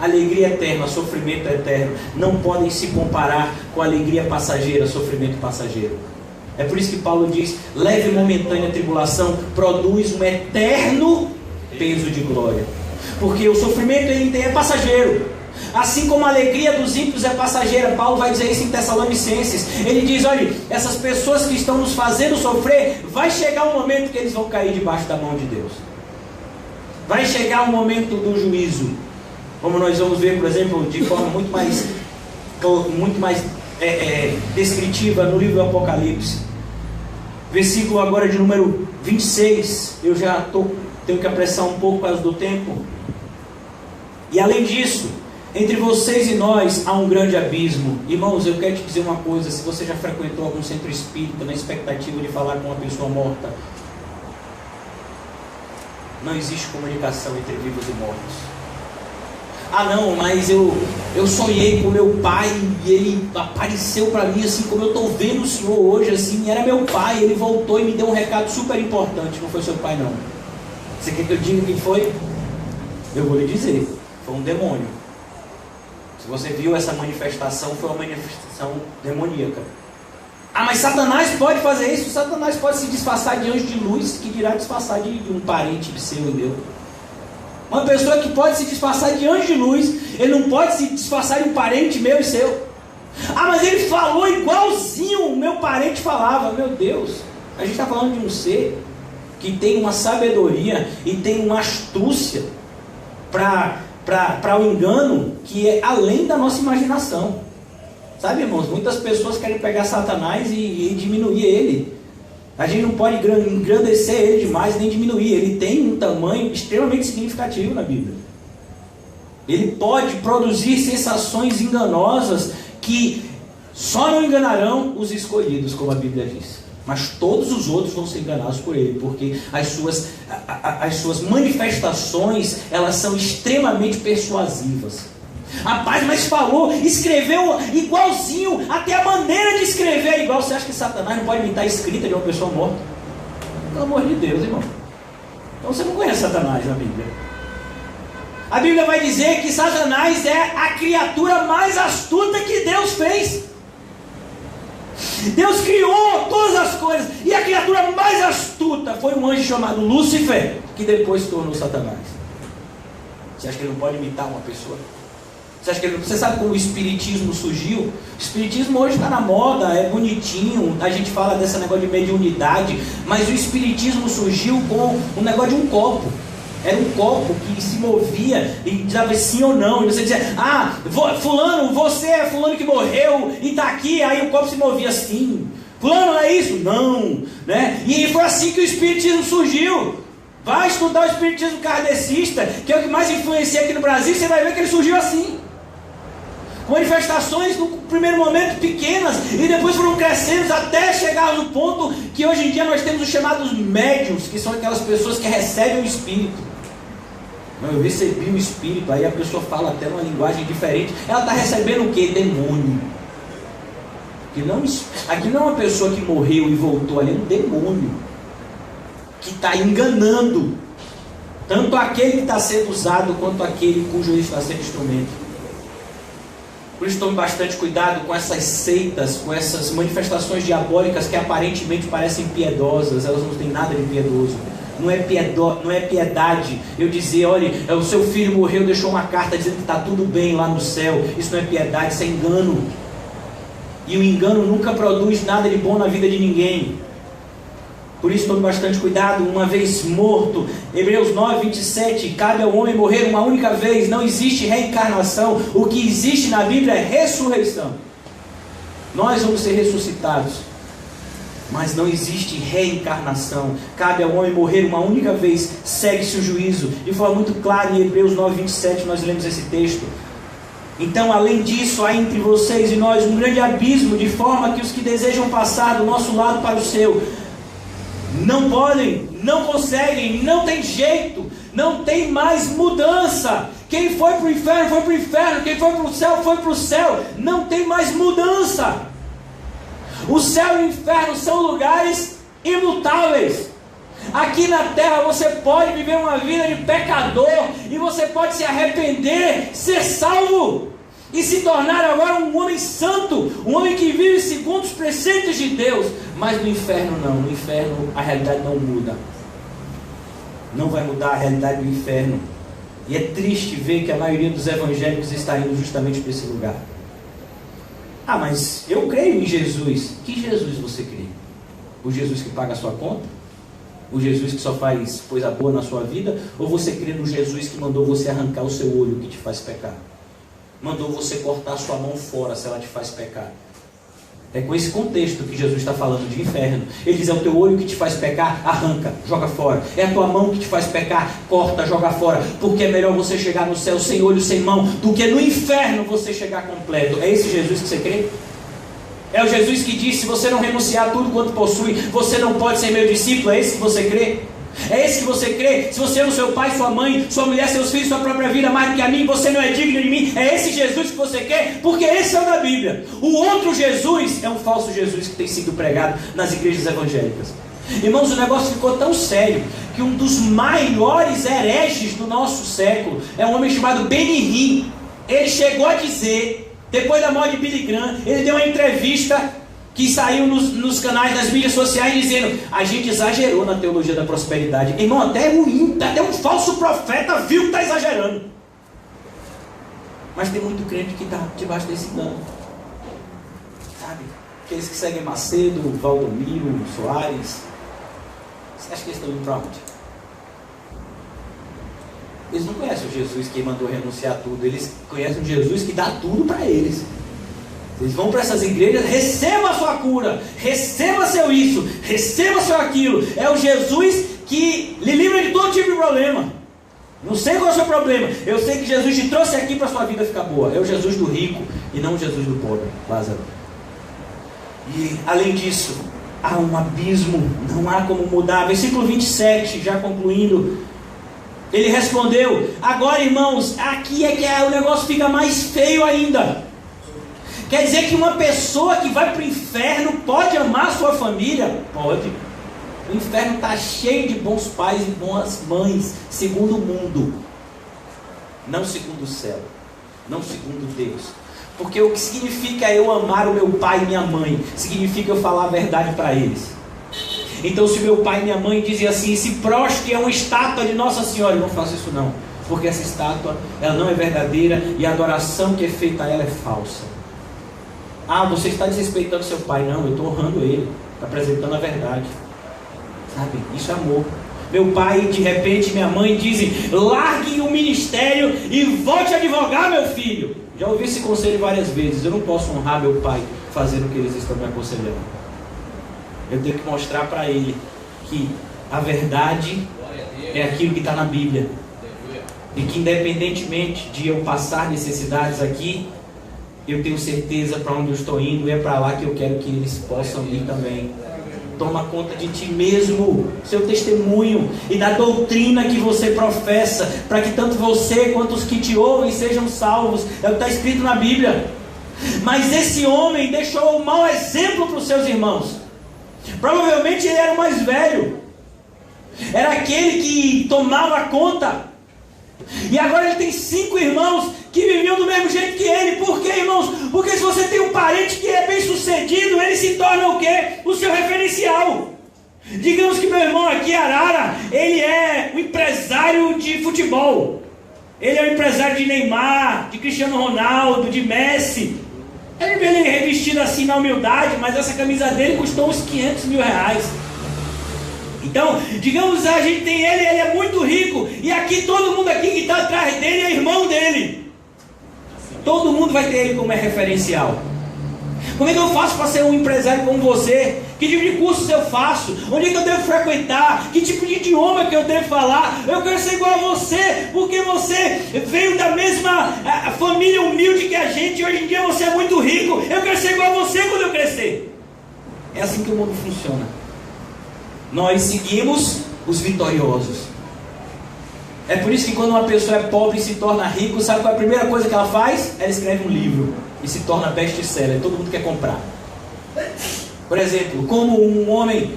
Alegria eterna, sofrimento eterno não podem se comparar com alegria passageira, sofrimento passageiro. É por isso que Paulo diz: leve momentânea tribulação produz um eterno peso de glória. Porque o sofrimento é passageiro. Assim como a alegria dos ímpios é passageira. Paulo vai dizer isso em Tessalonicenses. Ele diz: olha, essas pessoas que estão nos fazendo sofrer, vai chegar um momento que eles vão cair debaixo da mão de Deus. Vai chegar um momento do juízo, como nós vamos ver, por exemplo, de forma muito mais descritiva no livro do Apocalipse. Versículo agora de número 26. Eu já tenho que apressar um pouco por causa do tempo. E além disso, entre vocês e nós há um grande abismo. Irmãos, eu quero te dizer uma coisa: se você já frequentou algum centro espírita na expectativa de falar com uma pessoa morta, não existe comunicação entre vivos e mortos. Ah não, mas eu sonhei com meu pai e ele apareceu para mim assim como eu estou vendo o senhor hoje, assim, era meu pai, ele voltou e me deu um recado super importante. Não foi seu pai não. Você quer que eu diga quem foi? Eu vou lhe dizer: foi um demônio. Se você viu essa manifestação, foi uma manifestação demoníaca. Ah, mas Satanás pode fazer isso? Satanás pode se disfarçar de anjo de luz, que dirá disfarçar de um parente seu e meu. Uma pessoa que pode se disfarçar de anjo de luz, ele não pode se disfarçar de um parente meu e seu. Ah, mas ele falou igualzinho o meu parente falava. Meu Deus, a gente está falando de um ser que tem uma sabedoria e tem uma astúcia para o engano que é além da nossa imaginação. Sabe, irmãos, muitas pessoas querem pegar Satanás e diminuir ele. A gente não pode engrandecer ele demais, nem diminuir. Ele tem um tamanho extremamente significativo na Bíblia. Ele pode produzir sensações enganosas que só não enganarão os escolhidos, como a Bíblia diz. Mas todos os outros vão ser enganados por ele, porque as suas manifestações, elas são extremamente persuasivas. Rapaz, mas falou, escreveu igualzinho, até a maneira de escrever é igual. Você acha que Satanás não pode imitar a escrita de uma pessoa morta? Pelo amor de Deus, irmão. Então você não conhece Satanás na Bíblia. A Bíblia vai dizer que Satanás é a criatura mais astuta que Deus fez. Deus criou todas as coisas, e a criatura mais astuta foi um anjo chamado Lúcifer, que depois se tornou Satanás. Você acha que ele não pode imitar uma pessoa? Você sabe como o espiritismo surgiu? O espiritismo hoje está na moda, é bonitinho, a gente fala desse negócio de mediunidade, mas o espiritismo surgiu com um negócio de um copo. Era um copo que se movia e dizia sim ou não. E você dizia, fulano, você é fulano que morreu e está aqui. Aí o copo se movia assim. Fulano, não é isso? Não, né? E foi assim que o espiritismo surgiu. Vai estudar o espiritismo kardecista, que é o que mais influencia aqui no Brasil, você vai ver que ele surgiu assim. Manifestações no primeiro momento pequenas, e depois foram crescendo até chegar no ponto que hoje em dia nós temos os chamados médiuns, que são aquelas pessoas que recebem o espírito. Eu recebi o espírito, aí a pessoa fala até uma linguagem diferente. Ela está recebendo o que? Demônio. Aqui não é uma pessoa que morreu e voltou, ali é um demônio que está enganando tanto aquele que está sendo usado quanto aquele cujo ele está sendo instrumento. Por isso tome bastante cuidado com essas seitas, com essas manifestações diabólicas que aparentemente parecem piedosas. Elas não têm nada de piedoso. Não é piedade eu dizer, olha, o seu filho morreu, deixou uma carta dizendo que está tudo bem lá no céu. Isso não é piedade, isso é engano. E o engano nunca produz nada de bom na vida de ninguém. Por isso tome bastante cuidado. Uma vez morto, Hebreus 9, 27, cabe ao homem morrer uma única vez. Não existe reencarnação. O que existe na Bíblia é ressurreição. Nós vamos ser ressuscitados, mas não existe reencarnação. Cabe ao homem morrer uma única vez. Segue-se o juízo. De forma muito clara, em Hebreus 9, 27, nós lemos esse texto. Então, além disso, há entre vocês e nós um grande abismo, de forma que os que desejam passar do nosso lado para o seu não podem, não conseguem, não tem jeito, não tem mais mudança. Quem foi para o inferno, foi para o inferno. Quem foi para o céu, foi para o céu. Não tem mais mudança. O céu e o inferno são lugares imutáveis. Aqui na terra você pode viver uma vida de pecador, e você pode se arrepender, ser salvo e se tornar agora um homem santo, um homem que vive segundo os preceitos de Deus. Mas no inferno não. No inferno a realidade não muda. Não vai mudar a realidade do inferno. E é triste ver que a maioria dos evangélicos está indo justamente para esse lugar. Mas eu creio em Jesus. Que Jesus você crê? O Jesus que paga a sua conta? O Jesus que só faz coisa boa na sua vida? Ou você crê no Jesus que mandou você arrancar o seu olho que te faz pecar? Mandou você cortar a sua mão fora se ela te faz pecar? É com esse contexto que Jesus está falando de inferno. Ele diz, é o teu olho que te faz pecar, arranca, joga fora. É a tua mão que te faz pecar, corta, joga fora. Porque é melhor você chegar no céu sem olho, sem mão, do que no inferno você chegar completo. É esse Jesus que você crê? É o Jesus que diz, se você não renunciar a tudo quanto possui, você não pode ser meu discípulo? É esse que você crê? É esse que você crê? Se você ama o seu pai, sua mãe, sua mulher, seus filhos, sua própria vida mais do que a mim, você não é digno de mim? É esse Jesus que você quer? Porque esse é o da Bíblia. O outro Jesus é um falso Jesus que tem sido pregado nas igrejas evangélicas. Irmãos, o negócio ficou tão sério que um dos maiores hereges do nosso século é um homem chamado Benny Hinn. Ele chegou a dizer, depois da morte de Billy Graham, ele deu uma entrevista que saiu nos canais das mídias sociais dizendo, a gente exagerou na teologia da prosperidade. Irmão, até ruim, até um falso profeta viu que está exagerando. Mas tem muito crente que está debaixo desse engano. Sabe? Aqueles que seguem Macedo, Valdomiro, Soares. Você acha que eles estão indo para onde? Eles não conhecem o Jesus que mandou renunciar a tudo. Eles conhecem o Jesus que dá tudo para eles. Eles vão para essas igrejas, receba a sua cura, receba seu isso, receba seu aquilo. É o Jesus que lhe livra de todo tipo de problema. Não sei qual é o seu problema. Eu sei que Jesus te trouxe aqui para a sua vida ficar boa. É o Jesus do rico e não o Jesus do pobre, Lázaro. E além disso, há um abismo, não há como mudar. Versículo 27, já concluindo. Ele respondeu, agora irmãos, aqui é que o negócio fica mais feio ainda. Quer dizer que uma pessoa que vai para o inferno pode amar sua família? Pode. O inferno está cheio de bons pais e boas mães, segundo o mundo. Não segundo o céu. Não segundo Deus. Porque o que significa eu amar o meu pai e minha mãe? Significa eu falar a verdade para eles. Então se meu pai e minha mãe dizem assim, se prostre é uma estátua de Nossa Senhora, eu não faço isso não. Porque essa estátua, ela não é verdadeira e a adoração que é feita a ela é falsa. Ah, você está desrespeitando seu pai. Não, eu estou honrando ele, apresentando a verdade. Sabe, isso é amor. Meu pai, de repente, minha mãe dizem, largue o ministério e volte a advogar, meu filho. Já ouvi esse conselho várias vezes. Eu não posso honrar meu pai fazendo o que eles estão me aconselhando. Eu tenho que mostrar para ele que a verdade é aquilo que está na Bíblia. E que independentemente de eu passar necessidades aqui, eu tenho certeza para onde eu estou indo, e é para lá que eu quero que eles possam ir também. Toma conta de ti mesmo, seu testemunho e da doutrina que você professa, para que tanto você quanto os que te ouvem sejam salvos. É o que está escrito na Bíblia. Mas esse homem deixou um mau exemplo para os seus irmãos. Provavelmente ele era o mais velho, era aquele que tomava conta. E agora ele tem 5 irmãos que viviam do mesmo jeito que ele. Por quê, irmãos? Porque se você tem um parente que é bem sucedido, ele se torna o quê? O seu referencial. Digamos que meu irmão aqui, Arara, ele é um empresário de futebol. Ele é um empresário de Neymar, de Cristiano Ronaldo, de Messi. Ele vê ele revestido assim na humildade, mas essa camisa dele custou uns 500 mil reais. Então, digamos, a gente tem ele é muito rico, e aqui todo mundo aqui que está atrás dele é irmão dele. Todo mundo vai ter ele como referencial. Como é que eu faço para ser um empresário como você? Que tipo de cursos eu faço? Onde é que eu devo frequentar? Que tipo de idioma que eu devo falar? Eu quero ser igual a você, porque você veio da mesma família humilde que a gente, e hoje em dia você é muito rico. Eu quero ser igual a você quando eu crescer. É assim que o mundo funciona. Nós seguimos os vitoriosos. É por isso que quando uma pessoa é pobre e se torna rico, sabe qual é a primeira coisa que ela faz? Ela escreve um livro e se torna best-seller. Todo mundo quer comprar. Por exemplo, como um homem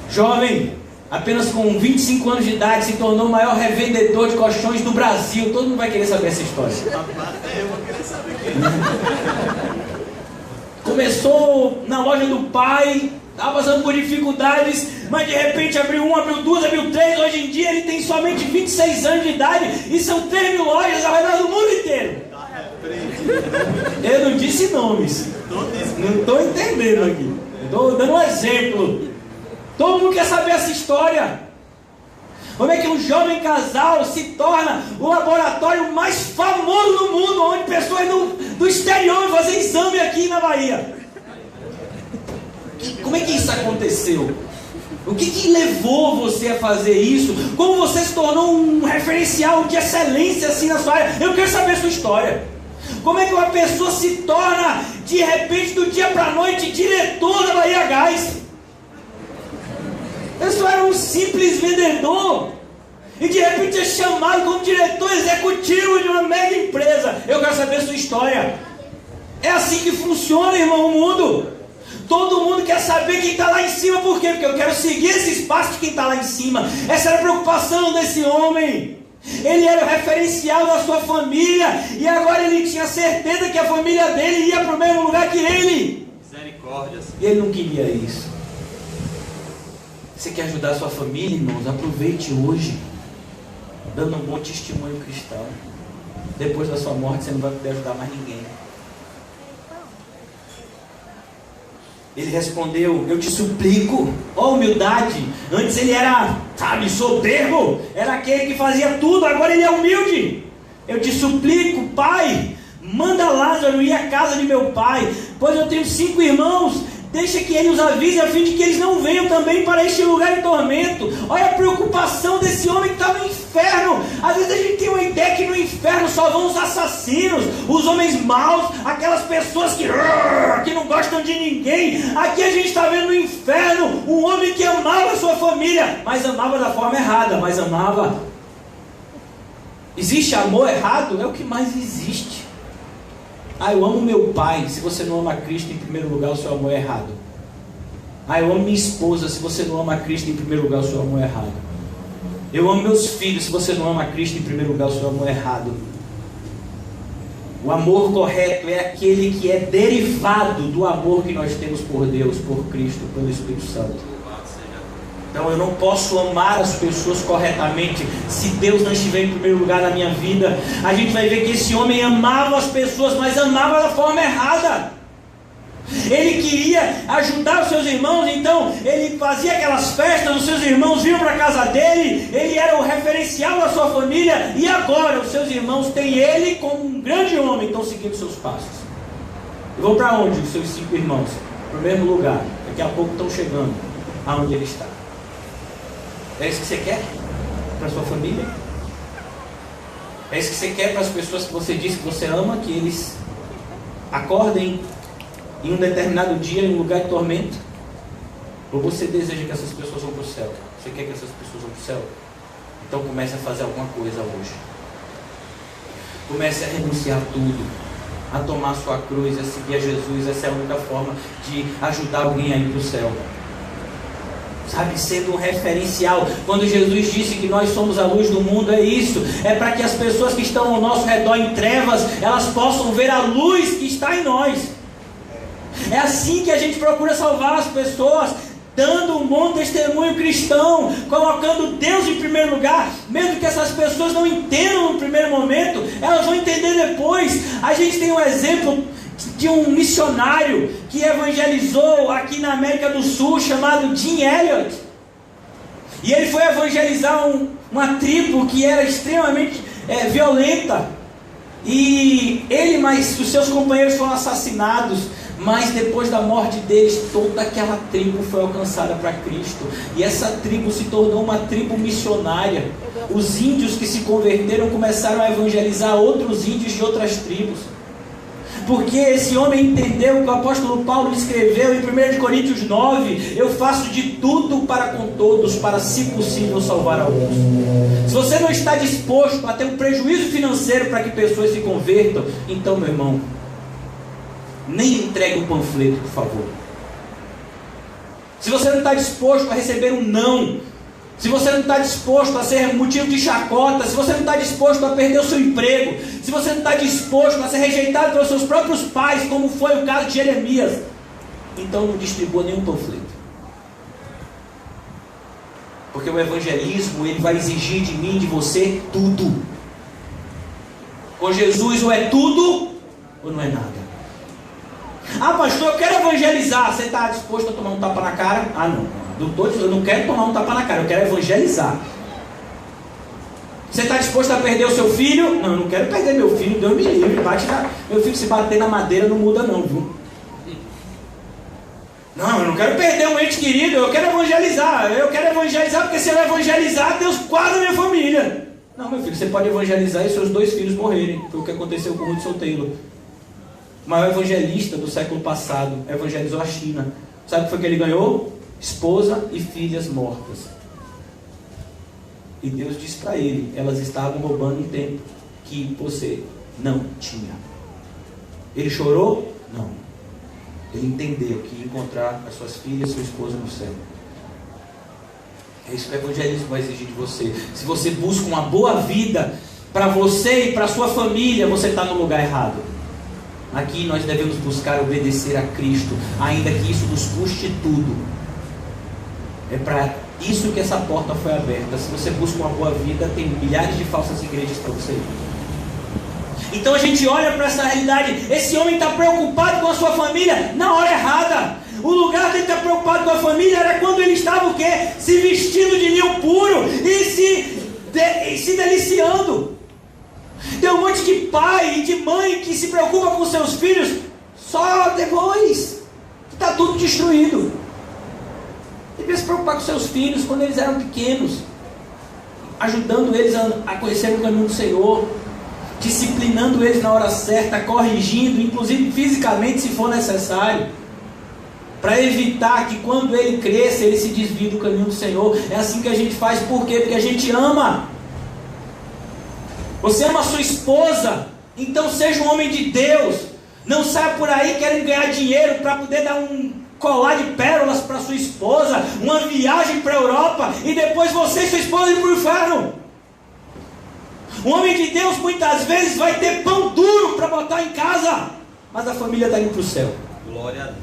jovem, apenas com 25 anos de idade, se tornou o maior revendedor de colchões do Brasil. Todo mundo vai querer saber essa história. Eu vou querer saber quem Começou na loja do pai, estava passando por dificuldades, mas de repente abriu 1, abriu 2, abriu 3. Hoje em dia ele tem somente 26 anos de idade e são 3.000 lojas ao redor do mundo inteiro. Eu não disse nomes, não estou entendendo aqui, estou dando um exemplo. Todo mundo quer saber essa história. Como é que um jovem casal se torna o laboratório mais famoso do mundo, onde pessoas do exterior vão fazer exame aqui na Bahia? Como é que isso aconteceu? O que levou você a fazer isso? Como você se tornou um referencial de excelência assim na sua área? Eu quero saber a sua história. Como é que uma pessoa se torna, de repente, do dia para a noite, diretor da Bahia Gás? Eu só era um simples vendedor e de repente é chamado como diretor executivo de uma mega empresa. Eu quero saber a sua história. É assim que funciona, irmão, o mundo. Todo mundo quer saber quem está lá em cima. Por quê? Porque eu quero seguir esse espaço de quem está lá em cima. Essa era a preocupação desse homem. Ele era o referencial da sua família, e agora ele tinha certeza que a família dele ia para o mesmo lugar que ele. Misericórdia. E ele não queria isso. Você quer ajudar a sua família, irmãos? Aproveite hoje, dando um bom testemunho cristão. Depois da sua morte você não vai poder ajudar mais ninguém. Ele respondeu: eu te suplico. Ó, humildade. Antes ele era, sabe, soberbo, era aquele que fazia tudo. Agora ele é humilde. Eu te suplico, pai, manda Lázaro ir à casa de meu pai, pois eu tenho 5 irmãos. Deixa que ele os avise, a fim de que eles não venham também para este lugar de tormento. Olha a preocupação desse homem que está no inferno. Às vezes a gente tem uma ideia que no inferno só vão os assassinos, os homens maus, aquelas pessoas que não gostam de ninguém. Aqui a gente está vendo no inferno um homem que amava a sua família, mas amava da forma errada, mas amava. Existe amor errado? É o que mais existe. Ah, eu amo meu pai. Se você não ama Cristo em primeiro lugar, o seu amor é errado. Ah, eu amo minha esposa. Se você não ama Cristo em primeiro lugar, o seu amor é errado. Eu amo meus filhos. Se você não ama Cristo em primeiro lugar, o seu amor é errado. O amor correto é aquele que é derivado do amor que nós temos por Deus, por Cristo, pelo Espírito Santo. Então eu não posso amar as pessoas corretamente se Deus não estiver em primeiro lugar na minha vida. A gente vai ver que esse homem amava as pessoas, mas amava da forma errada. Ele queria ajudar os seus irmãos, então ele fazia aquelas festas, os seus irmãos vinham para a casa dele, ele era o referencial da sua família, e agora os seus irmãos têm ele como um grande homem, estão seguindo seus passos. E vão para onde os seus 5 irmãos? Para o mesmo lugar. Daqui a pouco estão chegando aonde ele está. É isso que você quer para a sua família? É isso que você quer para as pessoas que você diz que você ama, que eles acordem em um determinado dia em um lugar de tormento? Ou você deseja que essas pessoas vão para o céu? Você quer que essas pessoas vão para o céu? Então comece a fazer alguma coisa hoje. Comece a renunciar tudo, a tomar sua cruz, a seguir a Jesus. Essa é a única forma de ajudar alguém a ir para o céu. Sabe, sendo um referencial. Quando Jesus disse que nós somos a luz do mundo, é isso. É para que as pessoas que estão ao nosso redor em trevas, elas possam ver a luz que está em nós. É assim que a gente procura salvar as pessoas, dando um bom testemunho cristão, colocando Deus em primeiro lugar. Mesmo que essas pessoas não entendam no primeiro momento, elas vão entender depois. A gente tem um exemplo de um missionário que evangelizou aqui na América do Sul, chamado Jim Elliot. E ele foi evangelizar uma tribo que era extremamente violenta. E ele, mas os seus companheiros foram assassinados. Mas depois da morte deles, toda aquela tribo foi alcançada para Cristo. E essa tribo se tornou uma tribo missionária. Os índios que se converteram começaram a evangelizar outros índios de outras tribos. Porque esse homem entendeu o que o apóstolo Paulo escreveu em 1 Coríntios 9: eu faço de tudo para com todos, para, se possível, salvar alguns. Se você não está disposto a ter um prejuízo financeiro para que pessoas se convertam, então, meu irmão, nem entregue um panfleto, por favor. Se você não está disposto a receber um não, se você não está disposto a ser motivo de chacota, se você não está disposto a perder o seu emprego, se você não está disposto a ser rejeitado pelos seus próprios pais, como foi o caso de Jeremias, então não distribua nenhum panfleto. Porque o evangelismo, ele vai exigir de mim, de você, tudo. Com Jesus, ou é tudo ou não é nada. Ah, pastor, eu quero evangelizar. Você está disposto a tomar um tapa na cara? Ah, não. Eu não quero tomar um tapa na cara, eu quero evangelizar. Você está disposto a perder o seu filho? Não, eu não quero perder meu filho. Deus me livre. Meu filho, se bater na madeira não muda não, viu? Não, eu não quero perder um ente querido. Eu quero evangelizar. Eu quero evangelizar porque se eu evangelizar, Deus guarda minha família. Não, meu filho, você pode evangelizar e seus 2 filhos morrerem. Foi o que aconteceu com o Hudson Taylor. O maior evangelista do século passado evangelizou a China. Sabe o que foi que ele ganhou? Esposa e filhas mortas. E Deus disse para ele: elas estavam roubando um tempo que você não tinha. Ele chorou? Não. Ele entendeu que ia encontrar as suas filhas e sua esposa no céu. É isso que o evangelismo vai exigir de você. Se você busca uma boa vida para você e para a sua família, você está no lugar errado. Aqui nós devemos buscar obedecer a Cristo, ainda que isso nos custe tudo. É para isso que essa porta foi aberta. Se você busca uma boa vida, tem milhares de falsas igrejas para você ir. Então a gente olha para essa realidade. Esse homem está preocupado com a sua família na hora errada. O lugar que ele está preocupado com a família era quando ele estava o quê? Se vestindo de linho puro e se deliciando. Tem um monte de pai e de mãe que se preocupa com seus filhos só depois que está tudo destruído. Devia se preocupar com seus filhos quando eles eram pequenos, ajudando eles a conhecer o caminho do Senhor, disciplinando eles na hora certa, corrigindo, inclusive fisicamente se for necessário, para evitar que quando ele cresça, ele se desvie do caminho do Senhor. É assim que a gente faz. Por quê? Porque a gente ama. Você ama a sua esposa, então seja um homem de Deus. Não saia por aí querendo ganhar dinheiro para poder dar um colar de pérolas para sua esposa, uma viagem para a Europa e depois você e sua esposa ir para o inferno. O homem de Deus muitas vezes vai ter pão duro para botar em casa, mas a família está indo para o céu. Glória a Deus.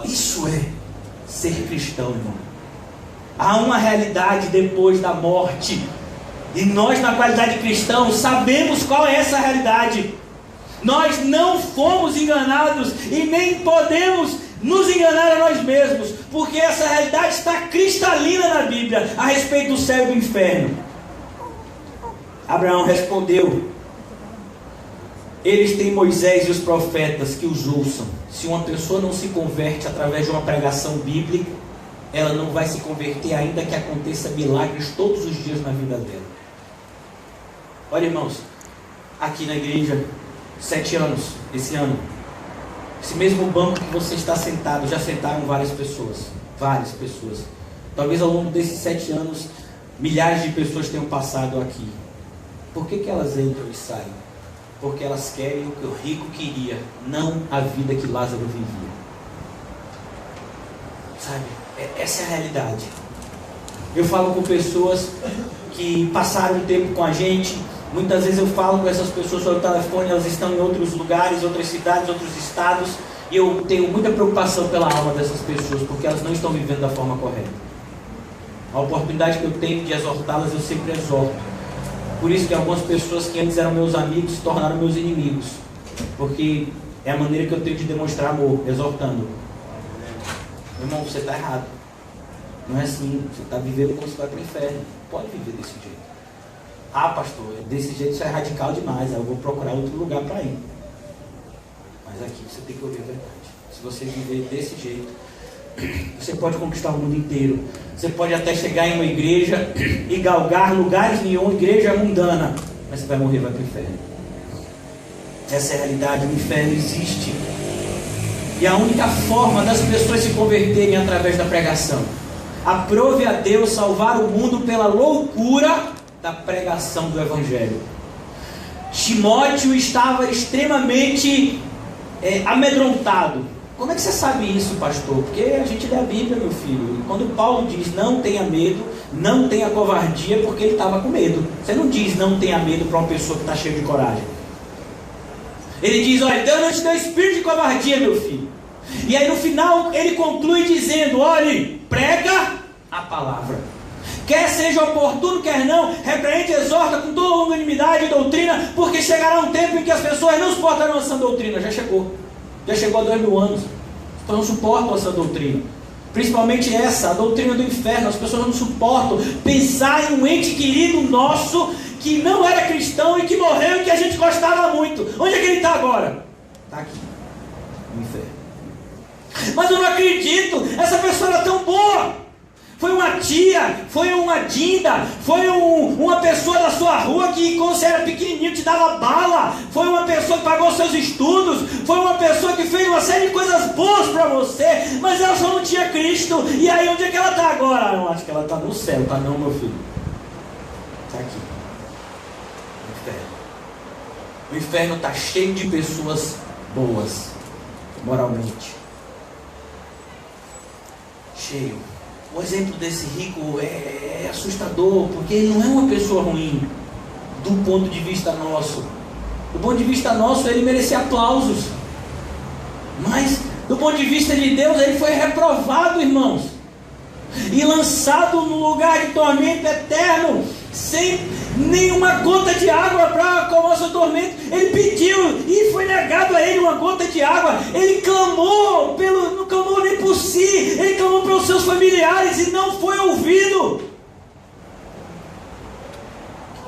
Isso é ser cristão, irmão. Há uma realidade depois da morte, e nós, na qualidade de cristãos, sabemos qual é essa realidade. Nós não fomos enganados e nem podemos nos enganar a nós mesmos, porque essa realidade está cristalina na Bíblia a respeito do céu e do inferno. Abraão respondeu: eles têm Moisés e os profetas que os ouçam. Se uma pessoa não se converte através de uma pregação bíblica, ela não vai se converter ainda que aconteça milagres todos os dias na vida dela. Olha, irmãos, aqui na igreja, 7 anos, esse ano, esse mesmo banco que você está sentado, já sentaram várias pessoas. Talvez ao longo desses 7 anos, milhares de pessoas tenham passado aqui. Por que elas entram e saem? Porque elas querem o que o rico queria, não a vida que Lázaro vivia. Sabe? Essa é a realidade. Eu falo com pessoas que passaram um tempo com a gente. Muitas vezes eu falo com essas pessoas sobre o telefone, elas estão em outros lugares, outras cidades, outros estados, e eu tenho muita preocupação pela alma dessas pessoas, porque elas não estão vivendo da forma correta. A oportunidade que eu tenho de exortá-las, eu sempre exorto. Por isso que algumas pessoas que antes eram meus amigos se tornaram meus inimigos, porque é a maneira que eu tenho de demonstrar amor, exortando. Irmão, você está errado. Não é assim. Você está vivendo como se vai para o inferno. Pode viver desse jeito. Ah, pastor, desse jeito isso é radical demais. Eu vou procurar outro lugar para ir. Mas aqui você tem que ouvir a verdade. Se você viver desse jeito, você pode conquistar o mundo inteiro. Você pode até chegar em uma igreja e galgar lugares nenhum, igreja mundana. Mas você vai morrer, vai para o inferno. Essa é a realidade. O inferno existe. E a única forma das pessoas se converterem é através da pregação. Aprove a Deus salvar o mundo pela loucura da pregação do Evangelho. Timóteo estava extremamente amedrontado. Como é que você sabe isso, pastor? Porque a gente lê a Bíblia, meu filho. E quando Paulo diz não tenha medo, não tenha covardia, porque ele estava com medo. Você não diz não tenha medo para uma pessoa que está cheia de coragem. Ele diz, olha, Deus não te deu espírito de covardia, meu filho. E aí no final ele conclui dizendo, olhe, prega a palavra. Quer seja oportuno, quer não, repreende, exorta com toda unanimidade e doutrina, porque chegará um tempo em que as pessoas não suportarão essa doutrina. Já chegou há 2000 anos. As pessoas não suportam essa doutrina. Principalmente essa, a doutrina do inferno. As pessoas não suportam pensar em um ente querido nosso que não era cristão e que morreu e que a gente gostava muito. Onde é que ele está agora? Está aqui, no inferno. Mas eu não acredito, essa pessoa era tão boa. Foi uma tia, foi uma dinda, foi uma pessoa da sua rua que quando você era pequenininho te dava bala, foi uma pessoa que pagou seus estudos, foi uma pessoa que fez uma série de coisas boas para você, mas ela só não tinha Cristo. E aí onde é que ela está agora? Eu acho que ela está no céu. Tá não, meu filho? Está aqui, no inferno. O inferno está cheio de pessoas boas, moralmente. Cheio. O exemplo desse rico é assustador, porque ele não é uma pessoa ruim, do ponto de vista nosso. Do ponto de vista nosso, ele merecia aplausos. Mas, do ponto de vista de Deus, ele foi reprovado, irmãos. E lançado no lugar de tormento eterno, sem nenhuma gota de água para acalmar o seu tormento. Ele pediu e foi negado a ele uma gota de água. Ele clamou, não clamou nem por si, ele clamou pelos seus familiares e não foi ouvido.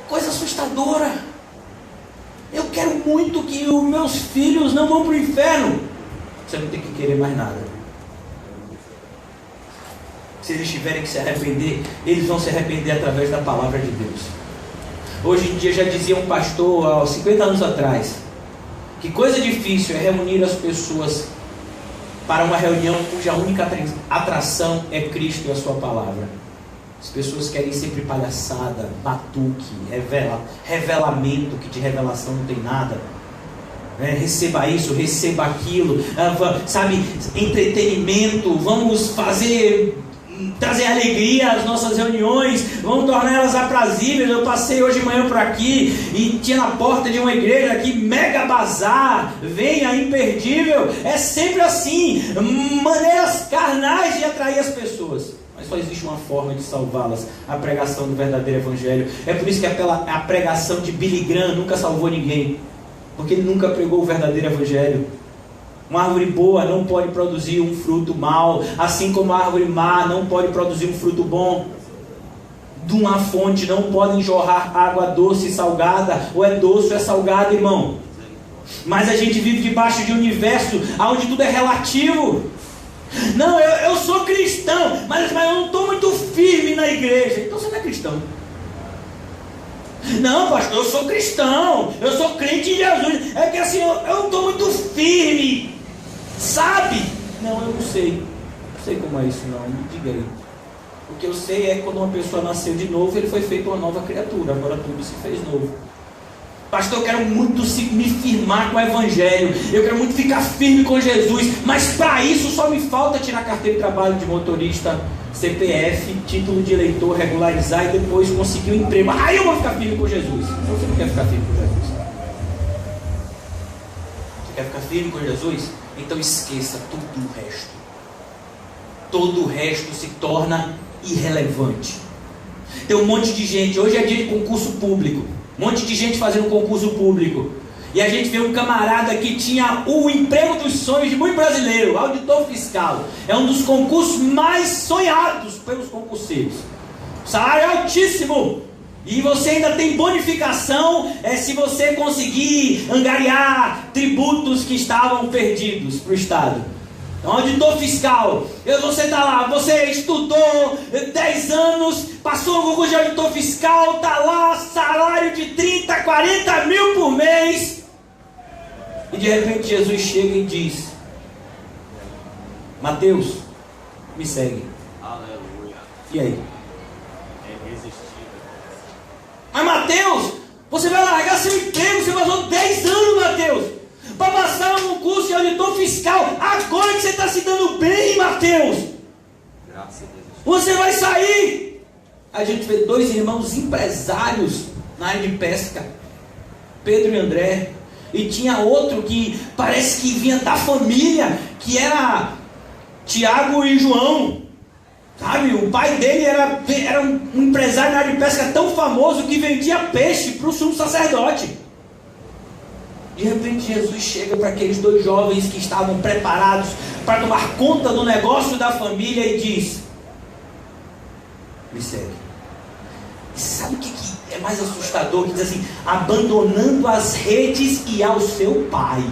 Coisa assustadora. Eu quero muito que os meus filhos não vão para o inferno. Você não tem que querer mais nada. Se eles tiverem que se arrepender, eles vão se arrepender através da palavra de Deus. Hoje em dia, já dizia um pastor, há 50 anos atrás, que coisa difícil é reunir as pessoas para uma reunião cuja única atração é Cristo e a sua palavra. As pessoas querem sempre palhaçada, batuque, revelamento, que de revelação não tem nada. Receba isso, receba aquilo, sabe, entretenimento, vamos fazer trazer alegria às nossas reuniões, vamos tornar elas aprazíveis. Eu passei hoje de manhã por aqui e tinha na porta de uma igreja aqui, mega bazar, venha imperdível. É sempre assim, maneiras carnais de atrair as pessoas. Mas só existe uma forma de salvá-las: a pregação do verdadeiro evangelho. É por isso que a pregação de Billy Graham nunca salvou ninguém, porque ele nunca pregou o verdadeiro evangelho. Uma árvore boa não pode produzir um fruto mau, assim como a árvore má não pode produzir um fruto bom. De uma fonte não podem jorrar água doce e salgada, ou é doce ou é salgado, irmão. Mas a gente vive debaixo de um universo onde tudo é relativo. Não, eu sou cristão, mas eu não estou muito firme na igreja. Então você não é cristão. Não, pastor, eu sou cristão, eu sou crente em Jesus. É que assim, eu não estou muito firme, sabe? Não, eu não sei. Não sei como é isso, não. Me diga aí. O que eu sei é que quando uma pessoa nasceu de novo, ele foi feito uma nova criatura. Agora tudo se fez novo. Pastor, eu quero muito me firmar com o evangelho. Eu quero muito ficar firme com Jesus. Mas para isso só me falta tirar carteira de trabalho de motorista, CPF, título de eleitor, regularizar e depois conseguir um emprego. Aí eu vou ficar firme com Jesus. Então você não quer ficar firme com Jesus? Você quer ficar firme com Jesus? Então esqueça tudo o resto. Todo o resto se torna irrelevante. Tem um monte de gente. Hoje é dia de concurso público. Um monte de gente fazendo concurso público. E a gente vê um camarada que tinha o emprego dos sonhos de muito brasileiro, auditor fiscal. É um dos concursos mais sonhados pelos concurseiros. Salário é altíssimo. E você ainda tem bonificação se você conseguir angariar tributos que estavam perdidos para o Estado. Auditor fiscal, você está lá, você estudou 10 anos, passou no concurso de auditor fiscal, está lá, salário de 30, 40 mil por mês. E de repente Jesus chega e diz: Mateus, me segue. Aleluia. E aí? É irresistível. Mas Mateus, você vai largar seu emprego, você passou 10 anos, Mateus, para passar um curso de auditor fiscal. Agora que você está se dando bem, Mateus, Graças a Deus. você vai sair. A gente vê dois irmãos empresários na área de pesca, Pedro e André. E tinha outro que parece que vinha da família, que era Tiago e João. Sabe, o pai dele era um empresário na área de pesca tão famoso que vendia peixe para o sumo sacerdote. De repente Jesus chega para aqueles dois jovens que estavam preparados para tomar conta do negócio da família e diz: me segue. E sabe o que é mais assustador? Que diz assim: abandonando as redes e ao seu pai,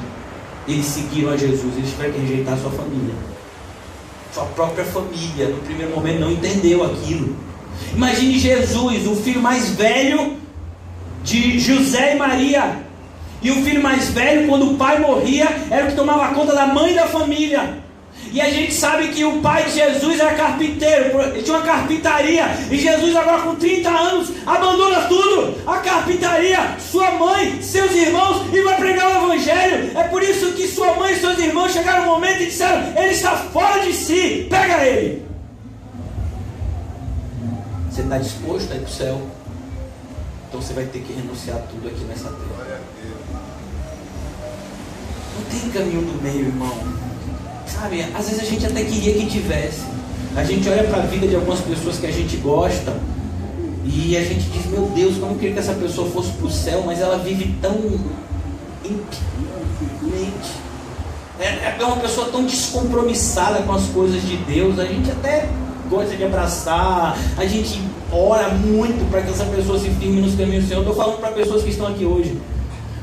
eles seguiram a Jesus. Eles tiveram que rejeitar a sua família. Sua própria família, no primeiro momento, não entendeu aquilo. Imagine Jesus, o filho mais velho de José e Maria. E o filho mais velho, quando o pai morria, era o que tomava conta da mãe da família. E a gente sabe que o pai de Jesus era carpinteiro, ele tinha uma carpintaria. E Jesus agora com 30 anos, abandona tudo, a carpintaria, sua mãe, seus irmãos, e vai pregar o evangelho. É por isso que sua mãe e seus irmãos chegaram no momento e disseram: ele está fora de si, pega ele. Você está disposto a ir para o céu? Então você vai ter que renunciar tudo aqui nessa terra. Não tem caminho do meio, irmão. Sabe, às vezes a gente até queria que tivesse. A gente olha para a vida de algumas pessoas que a gente gosta e a gente diz: meu Deus, como eu queria que essa pessoa fosse para o céu, mas ela vive tão impiamente. É uma pessoa tão descompromissada com as coisas de Deus. A gente até gosta de abraçar, a gente ora muito para que essa pessoa se firme nos caminhos do Senhor. Eu estou falando para pessoas que estão aqui hoje.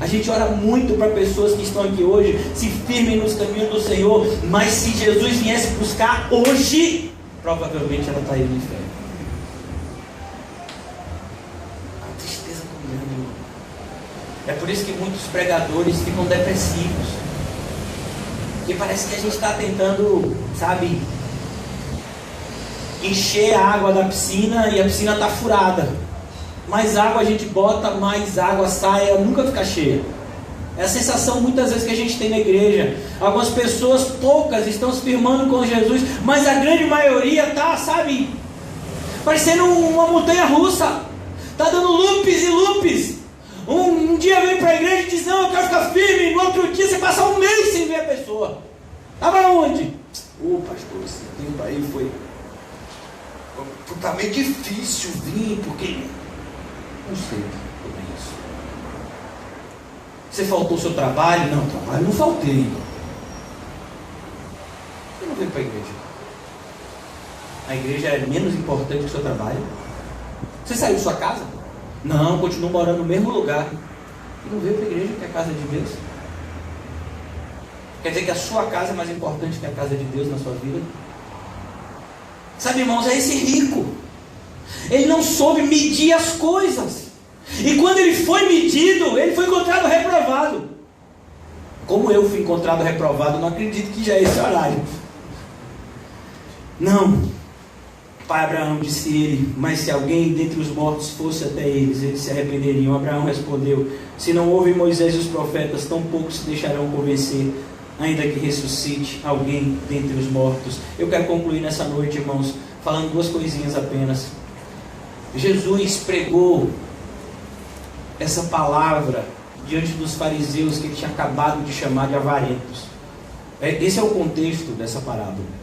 A gente ora muito para pessoas que estão aqui hoje se firmem nos caminhos do Senhor, mas se Jesus viesse buscar hoje, provavelmente ela está indo no inferno. A tristeza tão grande, irmão. É por isso que muitos pregadores ficam depressivos, porque parece que a gente está tentando, sabe, encher a água da piscina e a piscina está furada. Mais água a gente bota, mais água sai, ela nunca fica cheia. É a sensação muitas vezes que a gente tem na igreja. Algumas pessoas, poucas, estão se firmando com Jesus, mas a grande maioria está, sabe, parecendo uma montanha russa. Está dando loops e loops. Um dia vem para a igreja e diz, não, eu quero ficar firme. No outro dia você passa um mês sem ver a pessoa. Estava onde? Pastor, esse tempo aí foi... Está meio difícil vir, porque... Não sei sobre isso. Você faltou o seu trabalho? Não, trabalho não faltei. Você não veio para a igreja. A igreja é menos importante que o seu trabalho. Você saiu de sua casa? Não, continuo morando no mesmo lugar. E não veio para a igreja, que é a casa de Deus. Quer dizer que a sua casa é mais importante que a casa de Deus na sua vida? Sabe, irmãos, é esse rico. Ele não soube medir as coisas. E quando ele foi medido, ele foi encontrado reprovado. Como eu fui encontrado reprovado, não acredito que já é esse horário. Não. Pai Abraão, disse ele, mas se alguém dentre os mortos fosse até eles se arrependeriam. Abraão respondeu, se não houve Moisés e os profetas, tão pouco se deixarão convencer, ainda que ressuscite alguém dentre os mortos. Eu quero concluir nessa noite, irmãos, falando duas coisinhas apenas. Jesus pregou essa palavra diante dos fariseus que ele tinha acabado de chamar de avarentos. Esse é o contexto dessa parábola.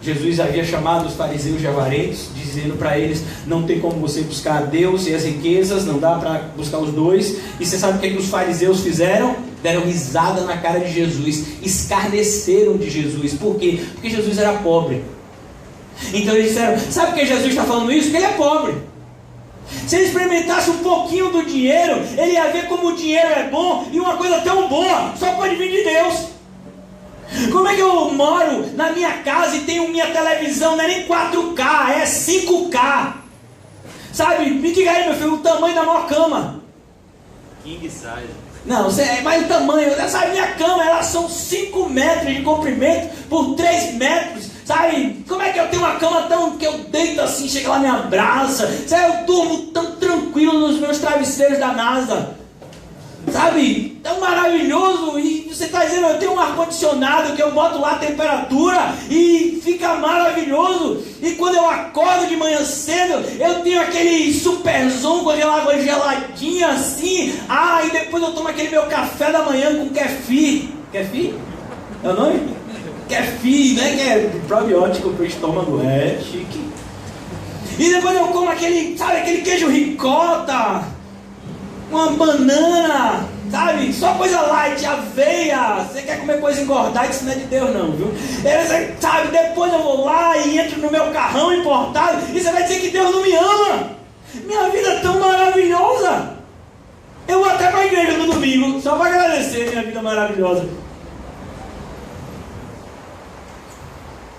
Jesus havia chamado os fariseus de avarentos, dizendo para eles, não tem como você buscar a Deus e as riquezas, não dá para buscar os dois. E você sabe o que os fariseus fizeram? Deram risada na cara de Jesus, escarneceram de Jesus. Por quê? Porque Jesus era pobre. Então eles disseram, sabe por que Jesus está falando isso? Porque ele é pobre. Se ele experimentasse um pouquinho do dinheiro, ele ia ver como o dinheiro é bom, e uma coisa tão boa só pode vir de Deus. Como é que eu moro na minha casa e tenho minha televisão, não é nem 4K, é 5K? Sabe, me diga aí, meu filho, o tamanho da maior cama. King size. Não, mas o tamanho, sabe, minha cama, elas são 5 metros de comprimento por 3 metros. Sabe, como é que eu tenho uma cama tão que eu deito assim, chega lá, me abraça. Sabe, eu durmo tão tranquilo nos meus travesseiros da NASA. Sabe, tão maravilhoso. E você está dizendo, eu tenho um ar-condicionado que eu boto lá a temperatura e fica maravilhoso. E quando eu acordo de manhã cedo, eu tenho aquele superzão com aquela água geladinha assim. E depois eu tomo aquele meu café da manhã com kefir. Kefir? É o nome? Kefir, né? Que é probiótico para o estômago. É chique. E depois eu como aquele, sabe, aquele queijo ricota, uma banana, sabe? Só coisa light, aveia. Você quer comer coisa engordada, isso não é de Deus não, viu? Sabe, depois eu vou lá e entro no meu carrão importado e você vai dizer que Deus não me ama. Minha vida é tão maravilhosa. Eu vou até para a igreja no domingo, só para agradecer minha vida maravilhosa.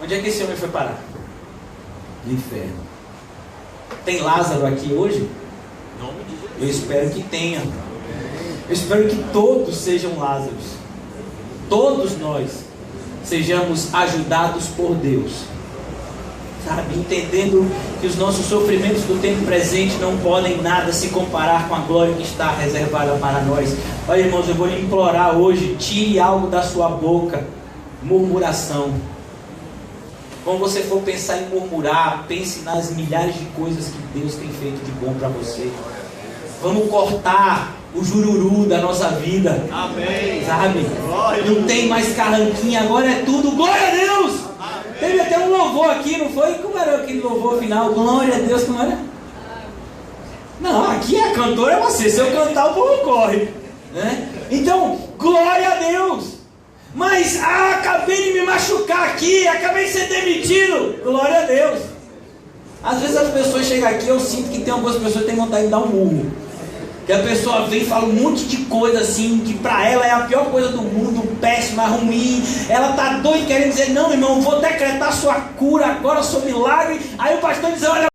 Onde é que esse homem foi parar? No inferno. Tem Lázaro aqui hoje? Eu espero que tenha. Eu espero que todos sejam Lázaros. Todos nós sejamos ajudados por Deus. Sabe, entendendo que os nossos sofrimentos do tempo presente não podem nada se comparar com a glória que está reservada para nós. Olha, irmãos, eu vou lhe implorar hoje, tire algo da sua boca. Murmuração. Quando você for pensar em murmurar, pense nas milhares de coisas que Deus tem feito de bom para você. Vamos cortar o jururu da nossa vida. Amém. Sabe? Glória. Não tem mais carranquinha, agora é tudo glória a Deus. Amém. Teve até um louvor aqui, não foi? Como era aquele louvor final? Glória a Deus, como era? Não, aqui a cantora é você. Se eu cantar, o povo corre, né? Então, glória a Deus. Mas, acabei de me machucar aqui, acabei de ser demitido. Glória a Deus. Às vezes as pessoas chegam aqui, eu sinto que tem algumas pessoas que têm vontade de dar um murro. Que a pessoa vem e fala um monte de coisa assim, que pra ela é a pior coisa do mundo, péssima, ruim. Ela tá doida querendo dizer, não, irmão, vou decretar sua cura agora, seu milagre. Aí o pastor diz, olha,